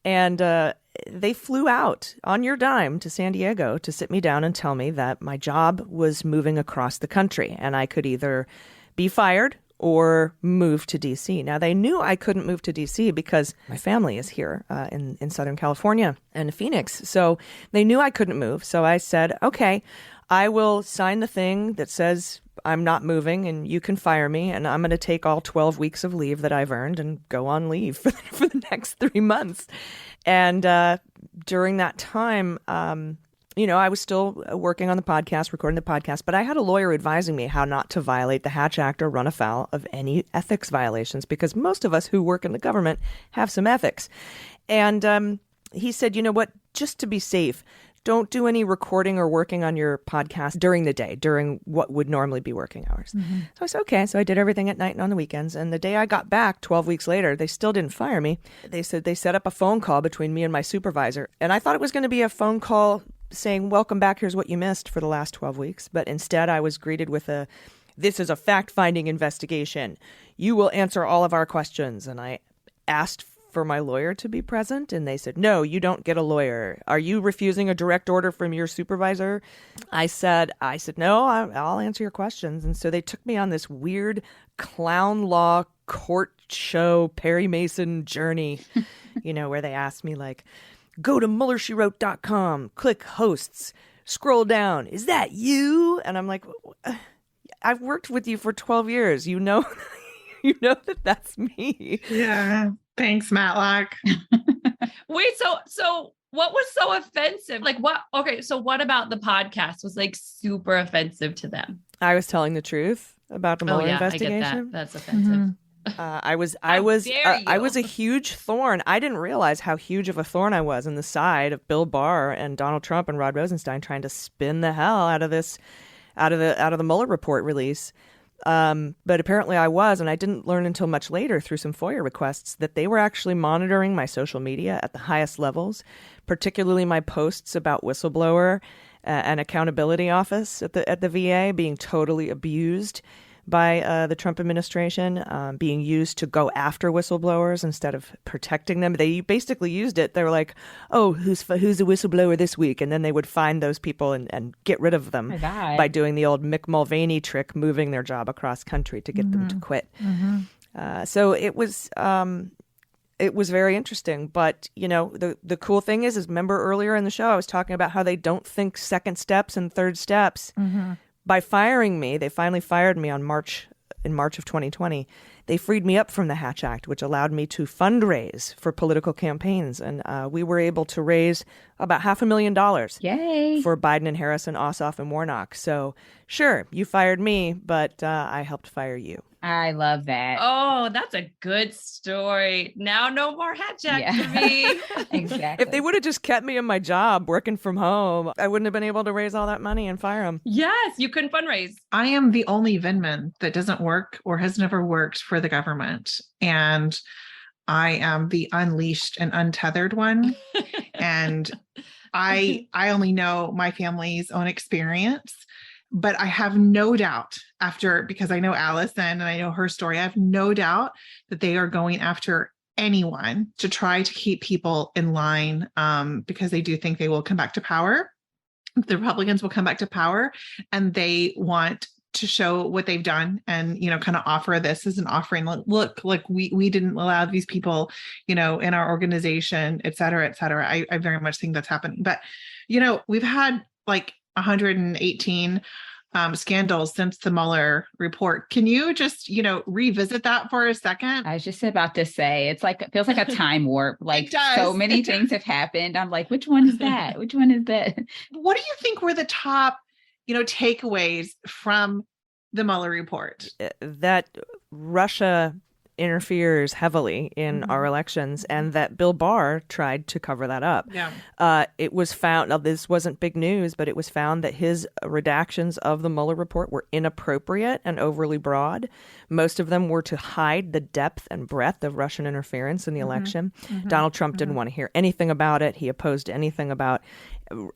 And they flew out on your dime to San Diego to sit me down and tell me that my job was moving across the country and I could either be fired or move to D.C. Now, they knew I couldn't move to D.C. because my family is here in Southern California and Phoenix. So they knew I couldn't move. So I said, okay, I will sign the thing that says I'm not moving and you can fire me, and I'm going to take all 12 weeks of leave that I've earned and go on leave for the next 3 months. And during that time, I was still working on the podcast, recording the podcast, but I had a lawyer advising me how not to violate the Hatch Act or run afoul of any ethics violations, because most of us who work in the government have some ethics. And he said, you know what, just to be safe, don't do any recording or working on your podcast during the day, during what would normally be working hours. Mm-hmm. So I said, okay. So I did everything at night and on the weekends. And the day I got back 12 weeks later, they still didn't fire me. They said they set up a phone call between me and my supervisor. And I thought it was going to be a phone call saying, welcome back, here's what you missed for the last 12 weeks. But instead, I was greeted with this is a fact-finding investigation. You will answer all of our questions. And I asked for my lawyer to be present, and they said, no, you don't get a lawyer. Are you refusing a direct order from your supervisor? I said, no, I'll answer your questions. And so they took me on this weird clown law court show Perry Mason journey, where they asked me like, go to MuellerSheWrote.com, click hosts, scroll down. Is that you? And I'm like, I've worked with you for 12 years. You know that that's me. Yeah. Thanks, Matlock. Wait, so what was so offensive? Like what? Okay, so what about the podcast was like super offensive to them? I was telling the truth about the Mueller investigation. I get that. That's offensive. Mm-hmm. I was a huge thorn. I didn't realize how huge of a thorn I was in the side of Bill Barr and Donald Trump and Rod Rosenstein trying to spin the hell out of the Mueller report release. But apparently I was, and I didn't learn until much later through some FOIA requests that they were actually monitoring my social media at the highest levels, particularly my posts about whistleblower and accountability office at the VA being totally abused by the Trump administration, being used to go after whistleblowers instead of protecting them. They basically used it. They were like, oh, who's a whistleblower this week? And then they would find those people and get rid of them by doing the old Mick Mulvaney trick, moving their job across country to get them to quit. Mm-hmm. So it was very interesting. But, the cool thing is remember earlier in the show, I was talking about how they don't think second steps and third steps. Mm-hmm. By firing me, they finally fired me in March of 2020. they freed me up from the Hatch Act, which allowed me to fundraise for political campaigns. And we were able to raise about $500,000 Yay. for Biden and Harris and Ossoff and Warnock. So sure, you fired me, but I helped fire you. I love that. Oh, that's a good story. Now no more hat jack for me. Exactly. If they would have just kept me in my job working from home, I wouldn't have been able to raise all that money and fire them. Yes, you couldn't fundraise. I am the only Vindman that doesn't work or has never worked for the government. And I am the unleashed and untethered one. And I only know my family's own experience. But I have no doubt because I know Allison and I know her story, I have no doubt that they are going after anyone to try to keep people in line because they do think they will come back to power. The Republicans will come back to power and they want to show what they've done and, kind of offer this as an offering. Look, we didn't allow these people, in our organization, et cetera, et cetera. I very much think that's happening. But, we've had 118 scandals since the Mueller report. Can you just, revisit that for a second? I was just about to say, it feels like a time warp. It does. So many things have happened. I'm like, which one is that? Which one is that? What do you think were the top, takeaways from the Mueller report? That Russia interferes heavily in our elections and that Bill Barr tried to cover that up. Yeah. It was found, now this wasn't big news, but it was found that his redactions of the Mueller report were inappropriate and overly broad. Most of them were to hide the depth and breadth of Russian interference in the election. Donald Trump didn't want to hear anything about it. He opposed anything about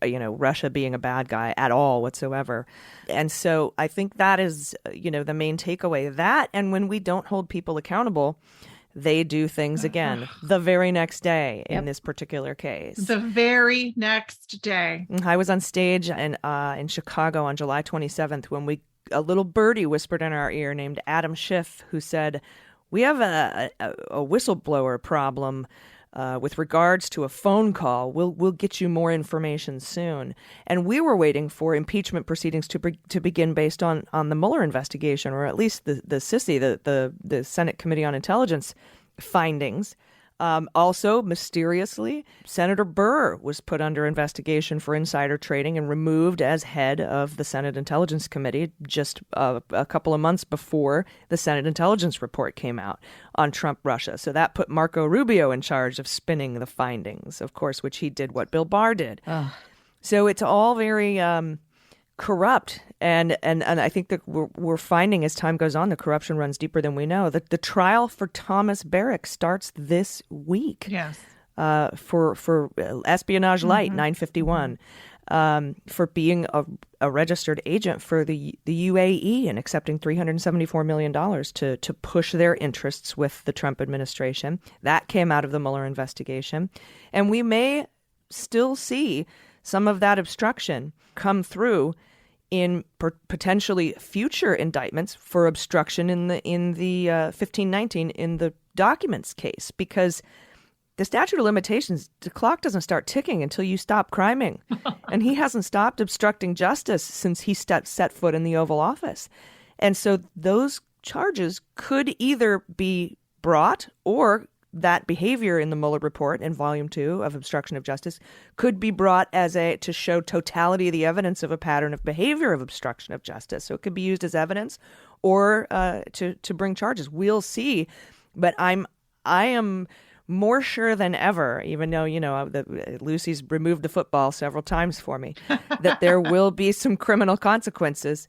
Russia being a bad guy at all whatsoever. And so I think that is, the main takeaway. That, and when we don't hold people accountable, they do things again the very next day in this particular case. The very next day. I was on stage in Chicago on July 27th when a little birdie whispered in our ear named Adam Schiff, who said, "We have a whistleblower problem with regards to a phone call. We'll get you more information soon." And we were waiting for impeachment proceedings to begin based on the Mueller investigation, or at least the SISI, the Senate Committee on Intelligence findings. Also, mysteriously, Senator Burr was put under investigation for insider trading and removed as head of the Senate Intelligence Committee just a couple of months before the Senate Intelligence report came out on Trump-Russia. So that put Marco Rubio in charge of spinning the findings, of course, which he did what Bill Barr did. So it's all very corrupt. And I think that we're finding as time goes on, the corruption runs deeper than we know. The trial for Thomas Barrack starts this week. Yes. For espionage light, 951, for being a registered agent for the UAE and accepting $374 million to push their interests with the Trump administration. That came out of the Mueller investigation. And we may still see some of that obstruction come through in potentially future indictments for obstruction in the 1519 in the documents case, because the statute of limitations, the clock doesn't start ticking until you stop criming. And he hasn't stopped obstructing justice since he set foot in the Oval Office. And so those charges could either be brought, or that behavior in the Mueller report in Volume 2 of obstruction of justice could be brought to show totality of the evidence of a pattern of behavior of obstruction of justice. So it could be used as evidence or to bring charges. We'll see. But I am more sure than ever, even though, Lucy's removed the football several times for me, that there will be some criminal consequences.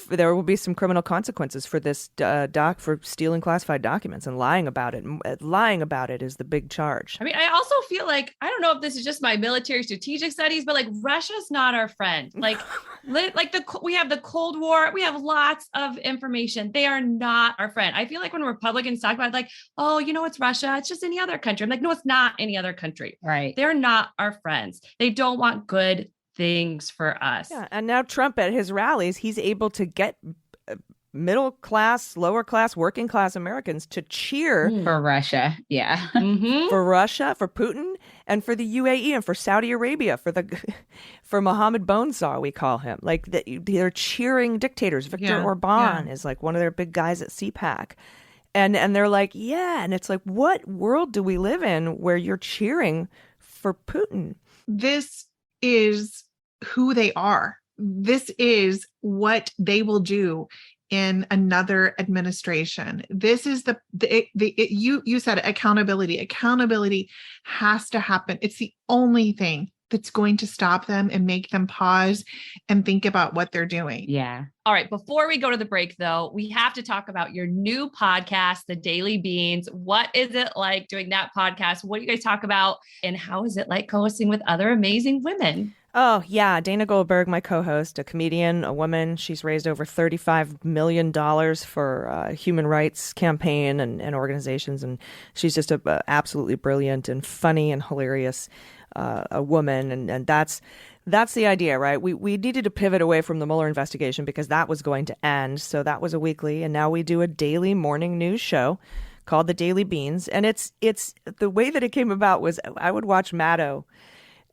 There will be some criminal consequences for this for stealing classified documents and lying about it. Lying about it is the big charge. I mean, I also feel like, I don't know if this is just my military strategic studies, but Russia's not our friend. We have the Cold War. We have lots of information. They are not our friend. I feel like when Republicans talk about it, it's Russia, it's just any other country. I'm like, no, it's not any other country. Right. They're not our friends. They don't want good things for us. Yeah, and now Trump at his rallies, he's able to get middle class, lower class, working class Americans to cheer for Russia. Yeah. For Russia, for Putin, and for the UAE, and for Saudi Arabia, for Mohammed Bonesaw, we call him. They're cheering dictators. Viktor Orban is one of their big guys at CPAC. And they're like, yeah. And it's like, what world do we live in where you're cheering for Putin? This is who they are. This is what they will do in another administration. This is you said accountability. Accountability has to happen. It's the only thing that's going to stop them and make them pause and think about what they're doing. Yeah. All right. Before we go to the break, though, we have to talk about your new podcast, The Daily Beans. What is it like doing that podcast? What do you guys talk about? And how is it like co-hosting with other amazing women? Oh, yeah. Dana Goldberg, my co-host, a comedian, a woman. She's raised over $35 million for a human rights campaign and organizations. And she's just a absolutely brilliant and funny and hilarious a woman. And that's the idea, right? We needed to pivot away from the Mueller investigation because that was going to end. So that was a weekly. And now we do a daily morning news show called The Daily Beans. And it's the way that it came about was I would watch Maddow.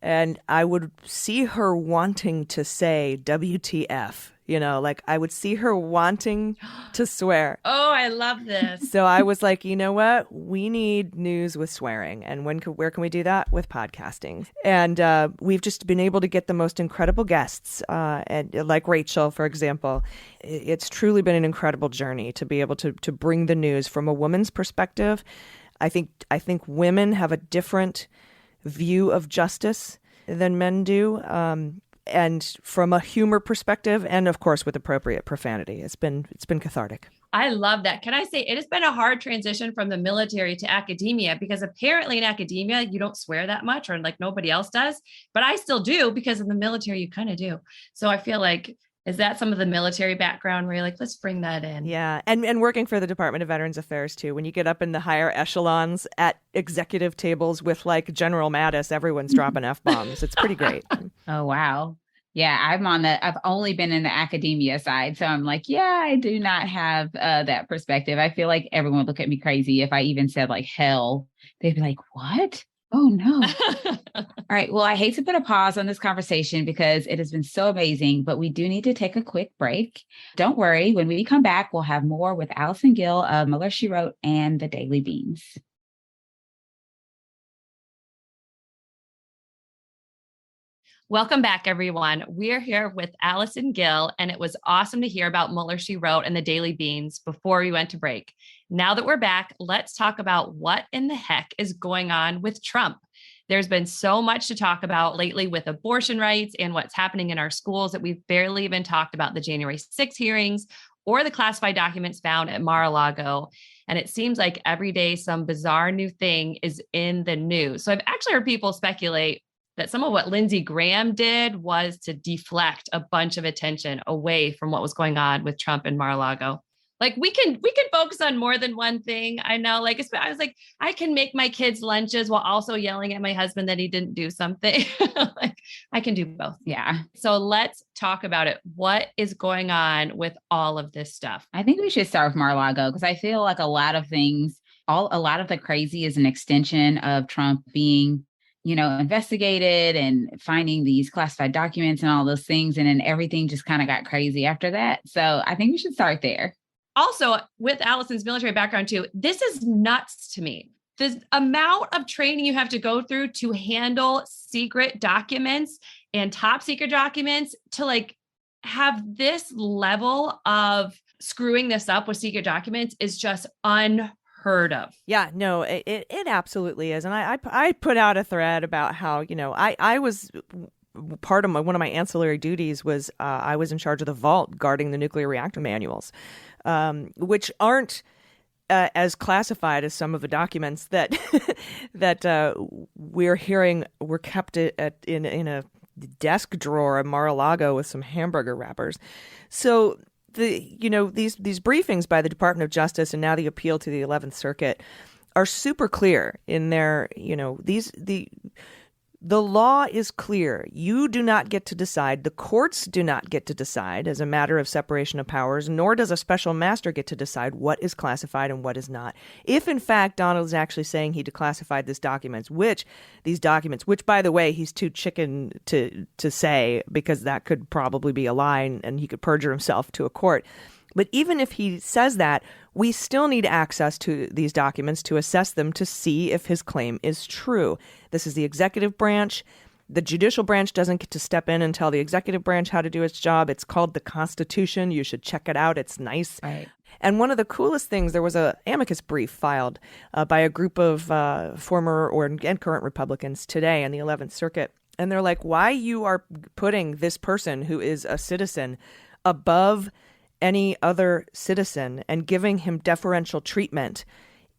And I would see her wanting to say WTF, like I would see her wanting to swear. Oh, I love this. So I was like, you know what? We need news with swearing. And where can we do that? With podcasting. And we've just been able to get the most incredible guests, and like Rachel, for example. It's truly been an incredible journey to be able to bring the news from a woman's perspective. I think women have a different view of justice than men do, and from a humor perspective, and of course with appropriate profanity. It's been cathartic. I love that. Can I say it has been a hard transition from the military to academia, because apparently in academia you don't swear that much, or like nobody else does, but I still do because in the military you kind of do. So I feel like, is that some of the military background where you're like, let's bring that in? Yeah. And working for the Department of Veterans Affairs, too. When you get up in the higher echelons at executive tables with like General Mattis, everyone's dropping F-bombs. It's pretty great. Oh, wow. Yeah, I've only been in the academia side. So I'm like, yeah, I do not have that perspective. I feel like everyone would look at me crazy if I even said like hell. They'd be like, what? Oh, no. All right. Well, I hate to put a pause on this conversation because it has been so amazing, but we do need to take a quick break. Don't worry. When we come back, we'll have more with Allison Gill of Mueller, She Wrote and The Daily Beans. Welcome back, everyone. We're here with Allison Gill, and it was awesome to hear about Mueller, She Wrote and The Daily Beans before we went to break. Now that we're back, let's talk about what in the heck is going on with Trump. There's been so much to talk about lately with abortion rights and what's happening in our schools that we've barely even talked about the January 6 hearings or the classified documents found at Mar-a-Lago. And it seems like every day some bizarre new thing is in the news. So I've actually heard people speculate that some of what Lindsey Graham did was to deflect a bunch of attention away from what was going on with Trump and Mar-a-Lago. Like we can focus on more than one thing. I know, like, I was like, I can make my kids lunches while also yelling at my husband that he didn't do something. Like I can do both. Yeah. So let's talk about it. What is going on with all of this stuff? I think we should start with Mar-a-Lago because I feel like a lot of the crazy is an extension of Trump being investigated and finding these classified documents and all those things. And then everything just kind of got crazy after that. So I think we should start there. Also, with Allison's military background too, this is nuts to me. The amount of training you have to go through to handle secret documents and top secret documents to like have this level of screwing this up with secret documents is just unheard of. Yeah, no, it absolutely is. And I put out a thread about how, I was part of one of my ancillary duties was I was in charge of the vault guarding the nuclear reactor manuals, which aren't as classified as some of the documents that we're hearing were kept in a desk drawer at Mar-a-Lago with some hamburger wrappers. So these briefings by the Department of Justice and now the appeal to the 11th Circuit are super clear in their, the law is clear. You do not get to decide. The courts do not get to decide as a matter of separation of powers, nor does a special master get to decide what is classified and what is not. If, in fact, Donald is actually saying he declassified these documents, which, by the way, he's too chicken to say because that could probably be a lie and he could perjure himself to a court. But even if he says that, we still need access to these documents to assess them to see if his claim is true. This is the executive branch. The judicial branch doesn't get to step in and tell the executive branch how to do its job. It's called the Constitution. You should check it out. It's nice. Right. And one of the coolest things, there was a amicus brief filed by a group of former and current Republicans today in the 11th Circuit. And they're like, why you are putting this person who is a citizen above any other citizen and giving him deferential treatment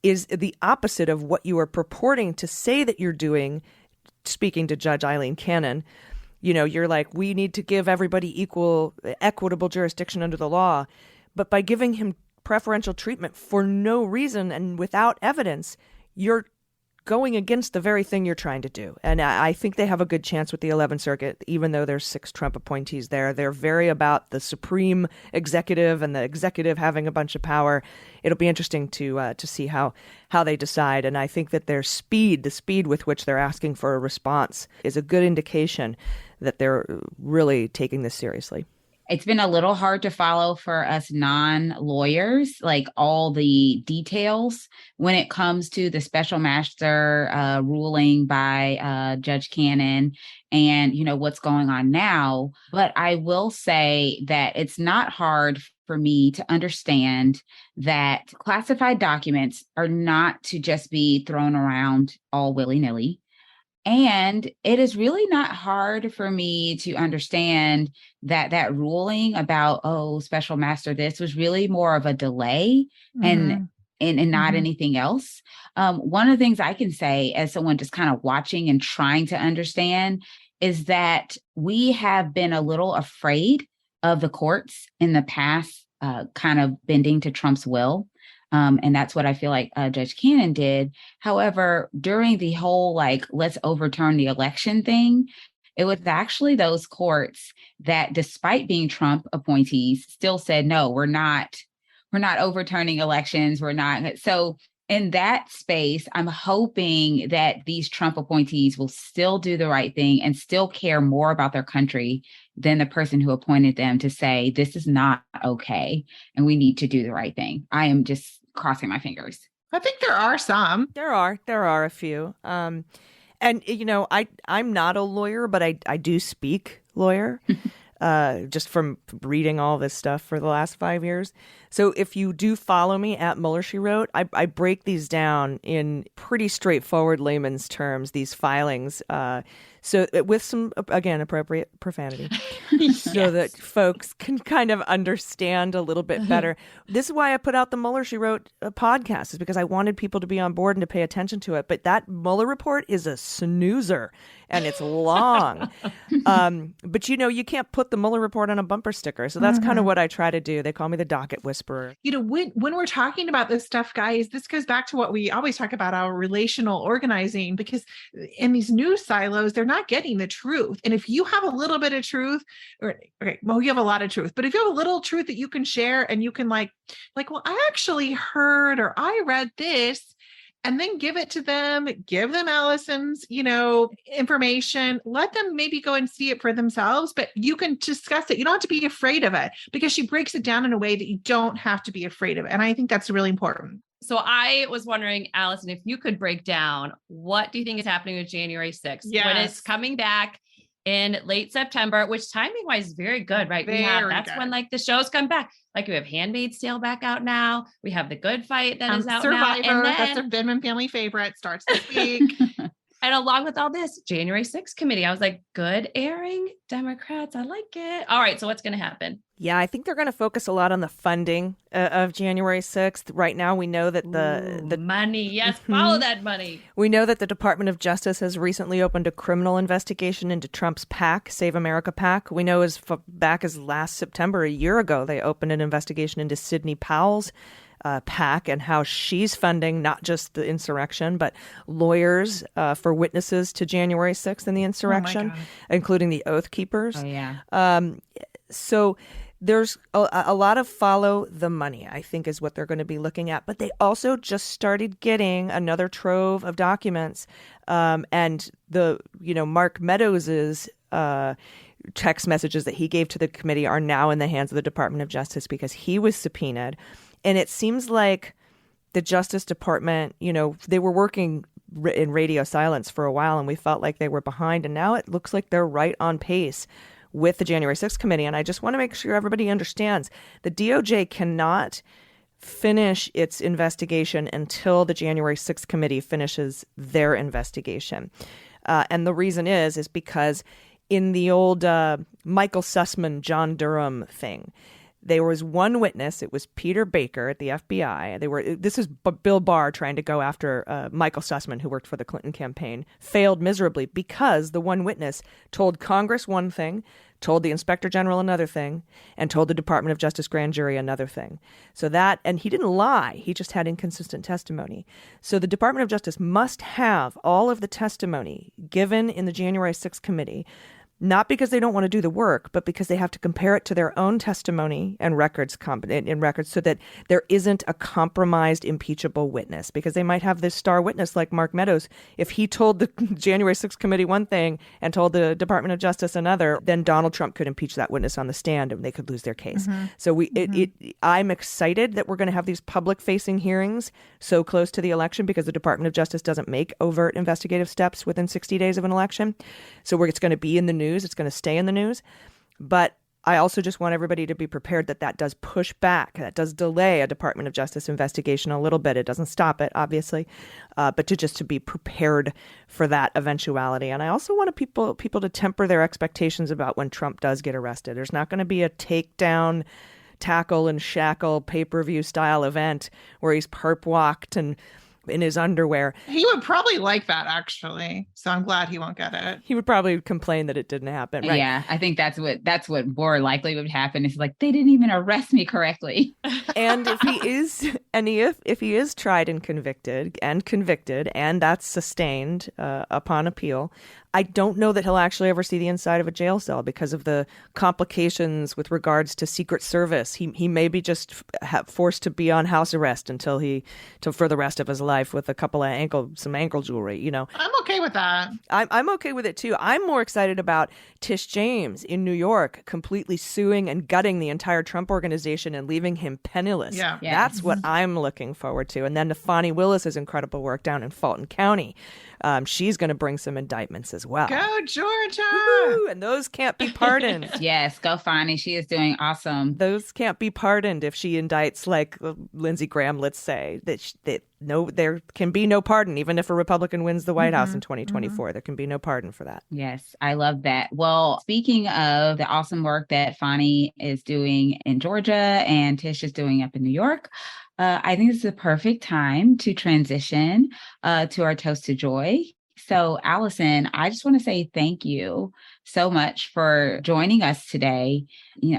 is the opposite of what you are purporting to say that you're doing. Speaking to Judge Eileen Cannon, you're like, we need to give everybody equitable jurisdiction under the law. But by giving him preferential treatment for no reason and without evidence, you're going against the very thing you're trying to do. And I think they have a good chance with the 11th Circuit, even though there's 6 Trump appointees there. They're very about the supreme executive and the executive having a bunch of power. It'll be interesting to see how they decide. And I think that the speed with which they're asking for a response is a good indication that they're really taking this seriously. It's been a little hard to follow for us non-lawyers, like all the details when it comes to the special master ruling by Judge Cannon and, what's going on now. But I will say that it's not hard for me to understand that classified documents are not to just be thrown around all willy-nilly. And it is really not hard for me to understand that ruling about, special master, this was really more of a delay and not anything else. One of the things I can say as someone just kind of watching and trying to understand is that we have been a little afraid of the courts in the past, kind of bending to Trump's will. And that's what I feel like Judge Cannon did. However, during the whole, let's overturn the election thing, it was actually those courts that, despite being Trump appointees, still said, no, we're not overturning elections. We're not. So in that space, I'm hoping that these Trump appointees will still do the right thing and still care more about their country than the person who appointed them to say, this is not okay, and we need to do the right thing. I am just crossing my fingers. I think there are some. There are a few. And, I'm not a lawyer, but I do speak lawyer. Just from reading all this stuff for the last 5 years. So if you do follow me at Mueller, She Wrote, I break these down in pretty straightforward layman's terms, these filings, so with some, again, appropriate profanity, so that folks can kind of understand a little bit better. This is why I put out the Mueller, She Wrote podcast, is because I wanted people to be on board and to pay attention to it. But that Mueller report is a snoozer, and it's long. But, you can't put the Mueller report on a bumper sticker. So that's kind of what I try to do. They call me the docket whisperer. When we're talking about this stuff, guys, this goes back to what we always talk about, our relational organizing, because in these news silos, they're not getting the truth. And if you have a little bit of truth, you have a lot of truth, but if you have a little truth that you can share and you can well, I actually heard, or I read this, and then give it to them, give them Allison's, information, let them maybe go and see it for themselves, but you can discuss it. You don't have to be afraid of it, because she breaks it down in a way that you don't have to be afraid of it. And I think that's really important. So I was wondering, Allison, if you could break down, what do you think is happening with January 6th? Yes. When it's coming back in late September, which timing wise is very good, right? That's good. When the shows come back. We have Handmaid's Tale back out now. We have The Good Fight that is out Survivor, now. And that's a Vindman family favorite, starts this week. And along with all this, January 6th committee, I was like, good airing, Democrats. I like it. All right. So what's going to happen? Yeah, I think they're going to focus a lot on the funding of January 6th. Right now, we know that the money. Yes, follow that money. We know that the Department of Justice has recently opened a criminal investigation into Trump's PAC, Save America PAC. We know back as last September, a year ago, they opened an investigation into Sidney Powell's PAC and how she's funding not just the insurrection, but lawyers for witnesses to January 6th and the insurrection, including the Oath Keepers. Oh, yeah. So there's a lot of follow the money, I think, is what they're going to be looking at. But they also just started getting another trove of documents. And Mark Meadows's text messages that he gave to the committee are now in the hands of the Department of Justice because he was subpoenaed. And it seems like the Justice Department, they were working in radio silence for a while, and we felt like they were behind. And now it looks like they're right on pace with the January 6th committee. And I just want to make sure everybody understands the DOJ cannot finish its investigation until the January 6th committee finishes their investigation. And the reason is because in the old Michael Sussman, John Durham thing, there was one witness. It was Peter Baker at the FBI. This is Bill Barr trying to go after Michael Sussman, who worked for the Clinton campaign, failed miserably because the one witness told Congress one thing, told the Inspector General another thing, and told the Department of Justice grand jury another thing. And he didn't lie. He just had inconsistent testimony. So the Department of Justice must have all of the testimony given in the January 6th committee, not because they don't want to do the work, but because they have to compare it to their own testimony and records so that there isn't a compromised, impeachable witness. Because they might have this star witness like Mark Meadows. If he told the January 6th committee one thing and told the Department of Justice another, then Donald Trump could impeach that witness on the stand and they could lose their case. Mm-hmm. So I'm excited that we're going to have these public-facing hearings so close to the election because the Department of Justice doesn't make overt investigative steps within 60 days of an election. So it's going to be in the news. It's going to stay in the news. But I also just want everybody to be prepared that does push back, that does delay a Department of Justice investigation a little bit. It doesn't stop it, obviously, but to be prepared for that eventuality. And I also want people to temper their expectations about when Trump does get arrested. There's not going to be a takedown, tackle and shackle pay-per-view style event where he's perp walked and in his underwear. He would probably like that, actually. So I'm glad he won't get it. He would probably complain that it didn't happen. Right? Yeah, I think that's what more likely would happen. It's like, they didn't even arrest me correctly. And if he is tried and convicted, and that's sustained upon appeal, I don't know that he'll actually ever see the inside of a jail cell because of the complications with regards to Secret Service. He may be just forced to be on house arrest for the rest of his life with a couple of some ankle jewelry. I'm okay with that. I'm okay with it too. I'm more excited about Tish James in New York completely suing and gutting the entire Trump organization and leaving him penniless. Yeah. That's what I'm looking forward to. And then to Fani Willis's incredible work down in Fulton County. She's going to bring some indictments as well. Go, Georgia! Woo-hoo! And those can't be pardoned. Yes, go Fani. She is doing awesome. Those can't be pardoned if she indicts like Lindsey Graham, let's say, there can be no pardon, even if a Republican wins the White House in 2024. There can be no pardon for that. Yes, I love that. Well, speaking of the awesome work that Fani is doing in Georgia and Tish is doing up in New York, I think this is the perfect time to transition to our Toast to Joy. So, Allison, I just want to say thank you so much for joining us today.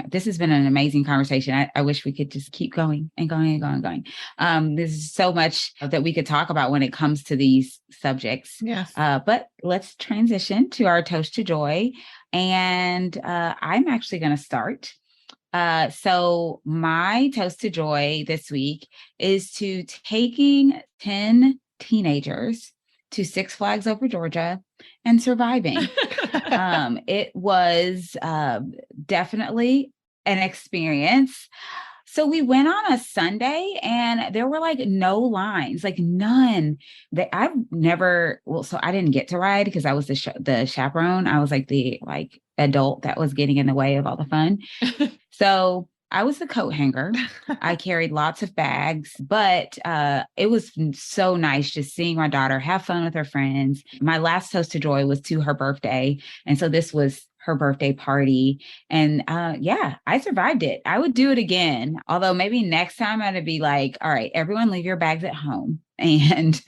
This has been an amazing conversation. I wish we could just keep going and going and going and going. There's so much that we could talk about when it comes to these subjects. Yes. But let's transition to our Toast to Joy. And I'm actually going to start. So my Toast to Joy this week is to taking 10 teenagers to Six Flags Over Georgia and surviving. It was definitely an experience. So we went on a Sunday and there were like no lines, like none. So I didn't get to ride because I was the chaperone. I was like the adult that was getting in the way of all the fun. So I was the coat hanger. I carried lots of bags, but it was so nice just seeing my daughter have fun with her friends. My last Toast to Joy was to her birthday. And so this was her birthday party. And I survived it. I would do it again. Although maybe next time I'd be like, all right, everyone leave your bags at home. And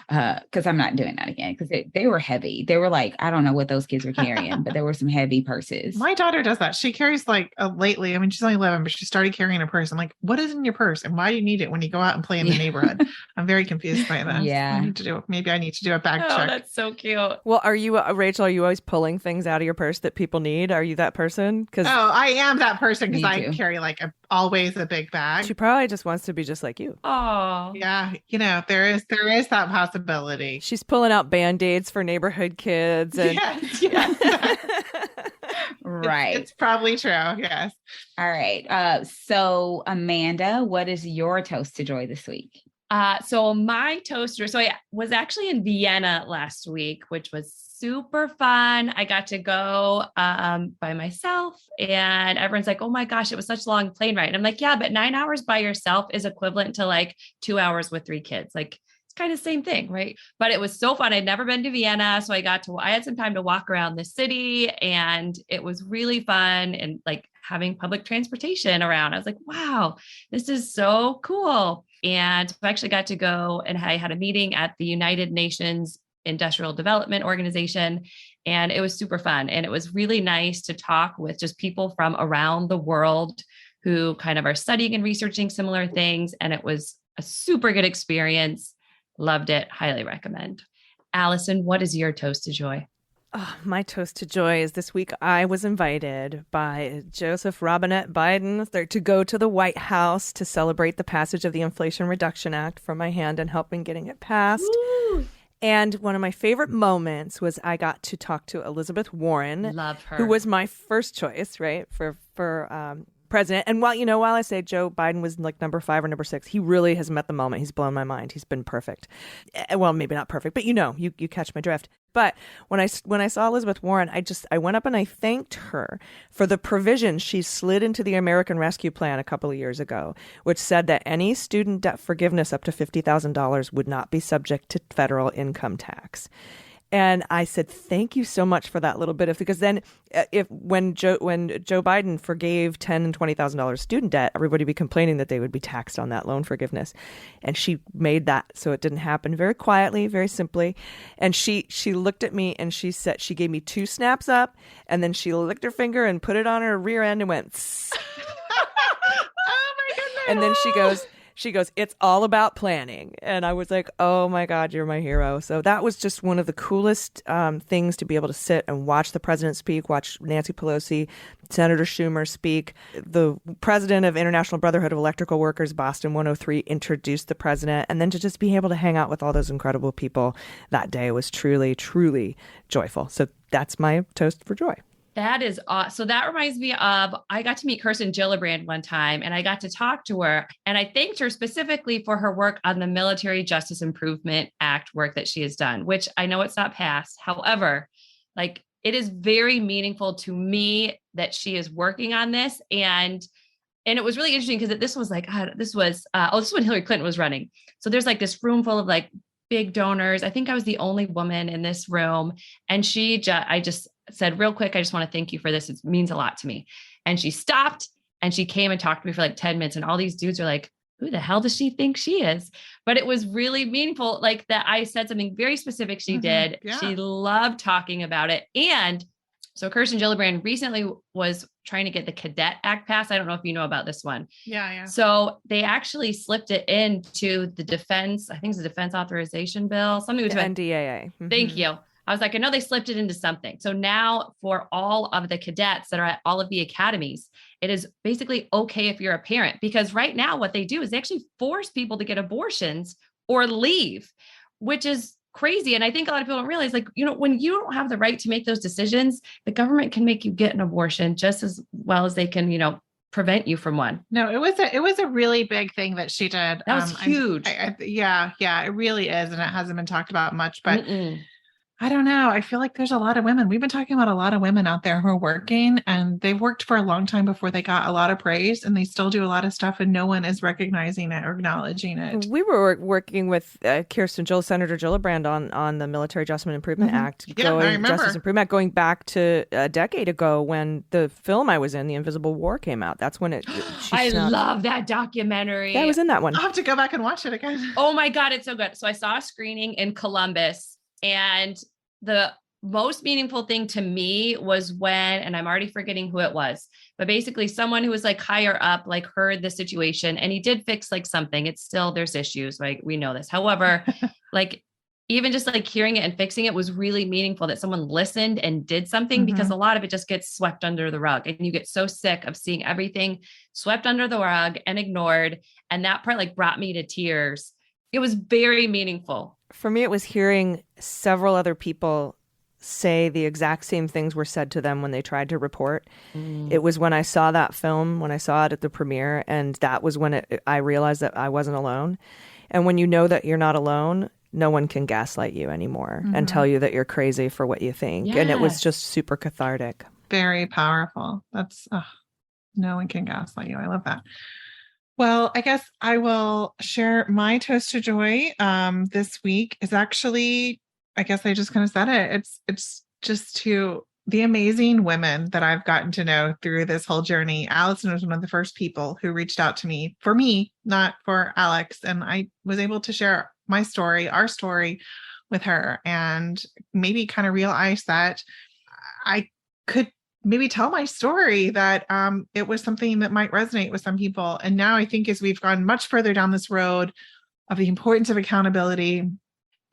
because I'm not doing that again, because they were heavy. They were like, I don't know what those kids were carrying, but there were some heavy purses. My daughter does that. She carries lately, she's only 11, but she started carrying a purse. I'm like, what is in your purse? And why do you need it when you go out and play in the neighborhood? I'm very confused by that. Yeah. Maybe I need to do a bag check. That's so cute. Well, are you, Rachel, are you always pulling things out of your purse that people need? Are you that person? I am that person because I too. carry always a big bag. She probably just wants to be just like you. Oh, Yeah. There is that possibility. She's pulling out Band-Aids for neighborhood kids. And Yes. Right. It's probably true. Yes. All right. So Amanda, what is your toast to joy this week? So my toaster, so I was actually in Vienna last week, which was super fun. I got to go by myself and everyone's like, oh my gosh, it was such a long plane ride. And I'm like, yeah, but 9 hours by yourself is equivalent to like 2 hours with 3 kids. Like it's kind of the same thing, right? But it was so fun. I'd never been to Vienna. So I had some time to walk around the city and it was really fun and like having public transportation around. I was like, wow, this is so cool. And I actually got to go and I had a meeting at the United Nations Industrial Development Organization. And it was super fun. And it was really nice to talk with just people from around the world who kind of are studying and researching similar things. And it was a super good experience. Loved it. Highly recommend. Allison, what is your toast to joy? Oh, my toast to joy is this week I was invited by Joseph Robinette Biden to go to the White House to celebrate the passage of the Inflation Reduction Act from my hand and helping getting it passed. Woo! And one of my favorite moments was I got to talk to Elizabeth Warren. Love her. Who was my first choice, right, for president. And while I say Joe Biden was like number 5 or number 6, he really has met the moment. He's blown my mind. He's been perfect. Well, maybe not perfect, but you catch my drift. But when I saw Elizabeth Warren, I went up and I thanked her for the provision she slid into the American Rescue Plan a couple of years ago, which said that any student debt forgiveness up to $50,000 would not be subject to federal income tax. And I said, thank you so much for that little bit of, because then when Joe Biden forgave $10,000 and $20,000 student debt, everybody would be complaining that they would be taxed on that loan forgiveness. And she made that so it didn't happen very quietly, very simply. And she looked at me and she said, she gave me 2 snaps up and then she licked her finger and put it on her rear end and went, Oh my goodness. and then she goes, it's all about planning. And I was like, oh my God, you're my hero. So that was just one of the coolest things to be able to sit and watch the president speak, watch Nancy Pelosi, Senator Schumer speak. The president of International Brotherhood of Electrical Workers, Boston 103, introduced the president. And then to just be able to hang out with all those incredible people that day was truly, truly joyful. So that's my toast for joy. That is awesome. So that reminds me of, I got to meet Kirsten Gillibrand one time and I got to talk to her and I thanked her specifically for her work on the Military Justice Improvement Act work that she has done, which I know it's not passed. However, like it is very meaningful to me that she is working on this. And it was really interesting because this was when Hillary Clinton was running. So there's like this room full of like big donors. I think I was the only woman in this room. And I just said real quick, I just want to thank you for this. It means a lot to me. And she stopped and she came and talked to me for like 10 minutes. And all these dudes are like, who the hell does she think she is? But it was really meaningful. Like that I said something very specific she did. Yeah. She loved talking about it. And so Kirsten Gillibrand recently was trying to get the Cadet Act passed. I don't know if you know about this one. Yeah. So they actually slipped it into the defense. I think it's the Defense Authorization Bill, something with NDAA. Mm-hmm. Thank you. I was like, I know they slipped it into something. So now for all of the cadets that are at all of the academies, it is basically okay if you're a parent, because right now what they do is they actually force people to get abortions or leave, which is crazy. And I think a lot of people don't realize, like, when you don't have the right to make those decisions, the government can make you get an abortion just as well as they can, prevent you from one. No, it was a really big thing that she did. That was huge. Yeah, it really is. And it hasn't been talked about much, but I don't know. I feel like there's a lot of women. We've been talking about a lot of women out there who are working, and they've worked for a long time before they got a lot of praise, and they still do a lot of stuff, and no one is recognizing it or acknowledging it. We were working with Senator Gillibrand on the Military Adjustment Improvement Act, I remember. Justice Improvement Act, going back to a decade ago when the film I was in, The Invisible War, came out. That's when I love that documentary. Yeah, I was in that one. I'll have to go back and watch it again. Oh my God, it's so good. So I saw a screening in Columbus, and the most meaningful thing to me was when, and I'm already forgetting who it was, but basically someone who was like higher up, like heard the situation, and he did fix like something. It's still, there's issues, like we know this. However, like even just like hearing it and fixing it was really meaningful that someone listened and did something, because a lot of it just gets swept under the rug, and you get so sick of seeing everything swept under the rug and ignored. And that part like brought me to tears. It was very meaningful. For me, it was hearing several other people say the exact same things were said to them when they tried to report. It was when I saw that film, when I saw it at the premiere, and that was when I realized that I wasn't alone. And when you know that you're not alone, no one can gaslight you anymore and tell you that you're crazy for what you think. And it was Yes. just super cathartic. Very powerful. That's no one can gaslight you. I love that. Well, I guess I will share my toast to joy this week is actually, I guess I just kind of said it. It's just to the amazing women that I've gotten to know through this whole journey. Allison was one of the first people who reached out to me, for me, not for Alex. And I was able to share my story, our story with her, and maybe kind of realize that I could maybe tell my story, that it was something that might resonate with some people. And now I think as we've gone much further down this road of the importance of accountability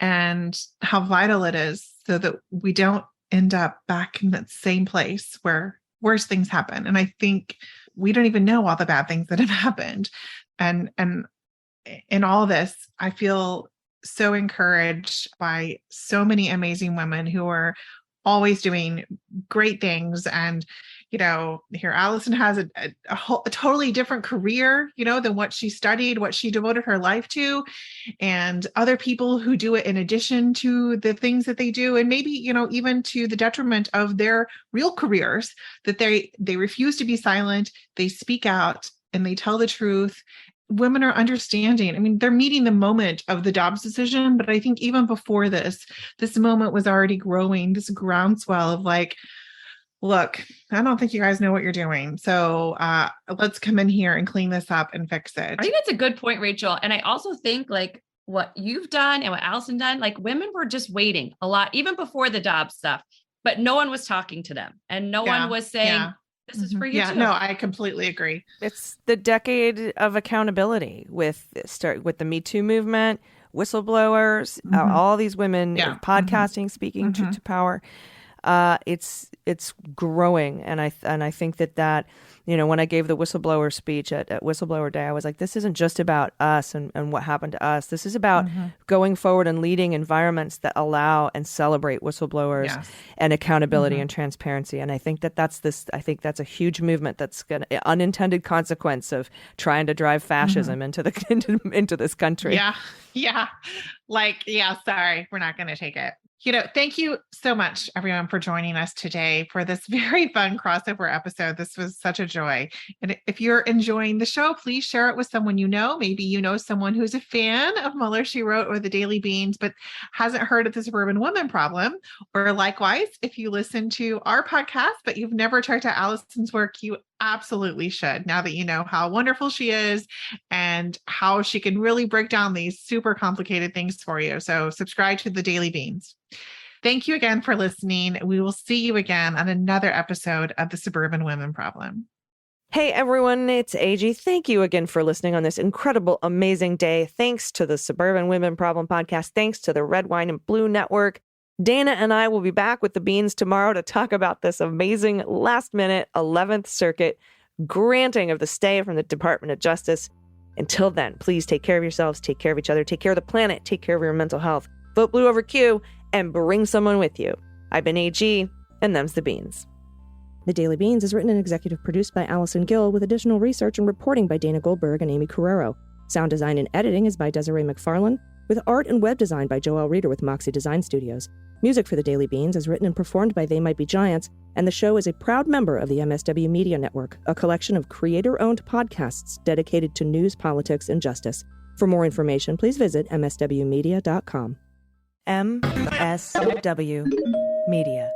and how vital it is so that we don't end up back in that same place where worse things happen. And I think we don't even know all the bad things that have happened. And in all this, I feel so encouraged by so many amazing women who are always doing great things. And, you know, here Allison has a totally different career, you know, than what she studied, what she devoted her life to, and other people who do it in addition to the things that they do. And maybe, you know, even to the detriment of their real careers, that they refuse to be silent. They speak out and they tell the truth. Women are understanding. I mean, they're meeting the moment of the Dobbs decision, but I think even before this moment was already growing, this groundswell of like, look, I don't think you guys know what you're doing. So let's come in here and clean this up and fix it. I think that's a good point, Rachel. And I also think like what you've done and what Allison done, like women were just waiting a lot, even before the Dobbs stuff, but no one was talking to them and no one was saying, this is for you too. No, I completely agree. It's the decade of accountability with the Me Too movement, whistleblowers, all these women podcasting, speaking to power. It's growing, and I think that you know, when I gave the whistleblower speech at Whistleblower Day, I was like, this isn't just about us and what happened to us. This is about going forward and leading environments that allow and celebrate whistleblowers and accountability and transparency. And I think that's a huge movement that's an unintended consequence of trying to drive fascism into this country. Sorry, we're not going to take it. You know, thank you so much, everyone, for joining us today for this very fun crossover episode. This was such a joy. And if you're enjoying the show, please share it with someone you know. Maybe you know someone who's a fan of Mueller, She Wrote, or the Daily Beans, but hasn't heard of the Suburban Women Problem. Or likewise, if you listen to our podcast, but you've never checked out Allison's work, you absolutely should, now that you know how wonderful she is and how she can really break down these super complicated things for you. So subscribe to the Daily Beans. Thank you again for listening. We will see you again on another episode of the Suburban Women Problem. Hey everyone, it's AG. Thank you again for listening on this incredible, amazing day. Thanks to the Suburban Women Problem podcast. Thanks to the Red Wine and Blue Network. Dana and I will be back with the Beans tomorrow to talk about this amazing last-minute 11th Circuit granting of the stay from the Department of Justice. Until then, please take care of yourselves, take care of each other, take care of the planet, take care of your mental health. Vote blue over Q and bring someone with you. I've been AG, and them's the Beans. The Daily Beans is written and executive produced by Allison Gill with additional research and reporting by Dana Goldberg and Aimee Carrero. Sound design and editing is by Desiree McFarlane, with art and web design by Joelle Reeder with Moxie Design Studios. Music for The Daily Beans is written and performed by They Might Be Giants, and the show is a proud member of the MSW Media Network, a collection of creator-owned podcasts dedicated to news, politics, and justice. For more information, please visit mswmedia.com. MSW Media.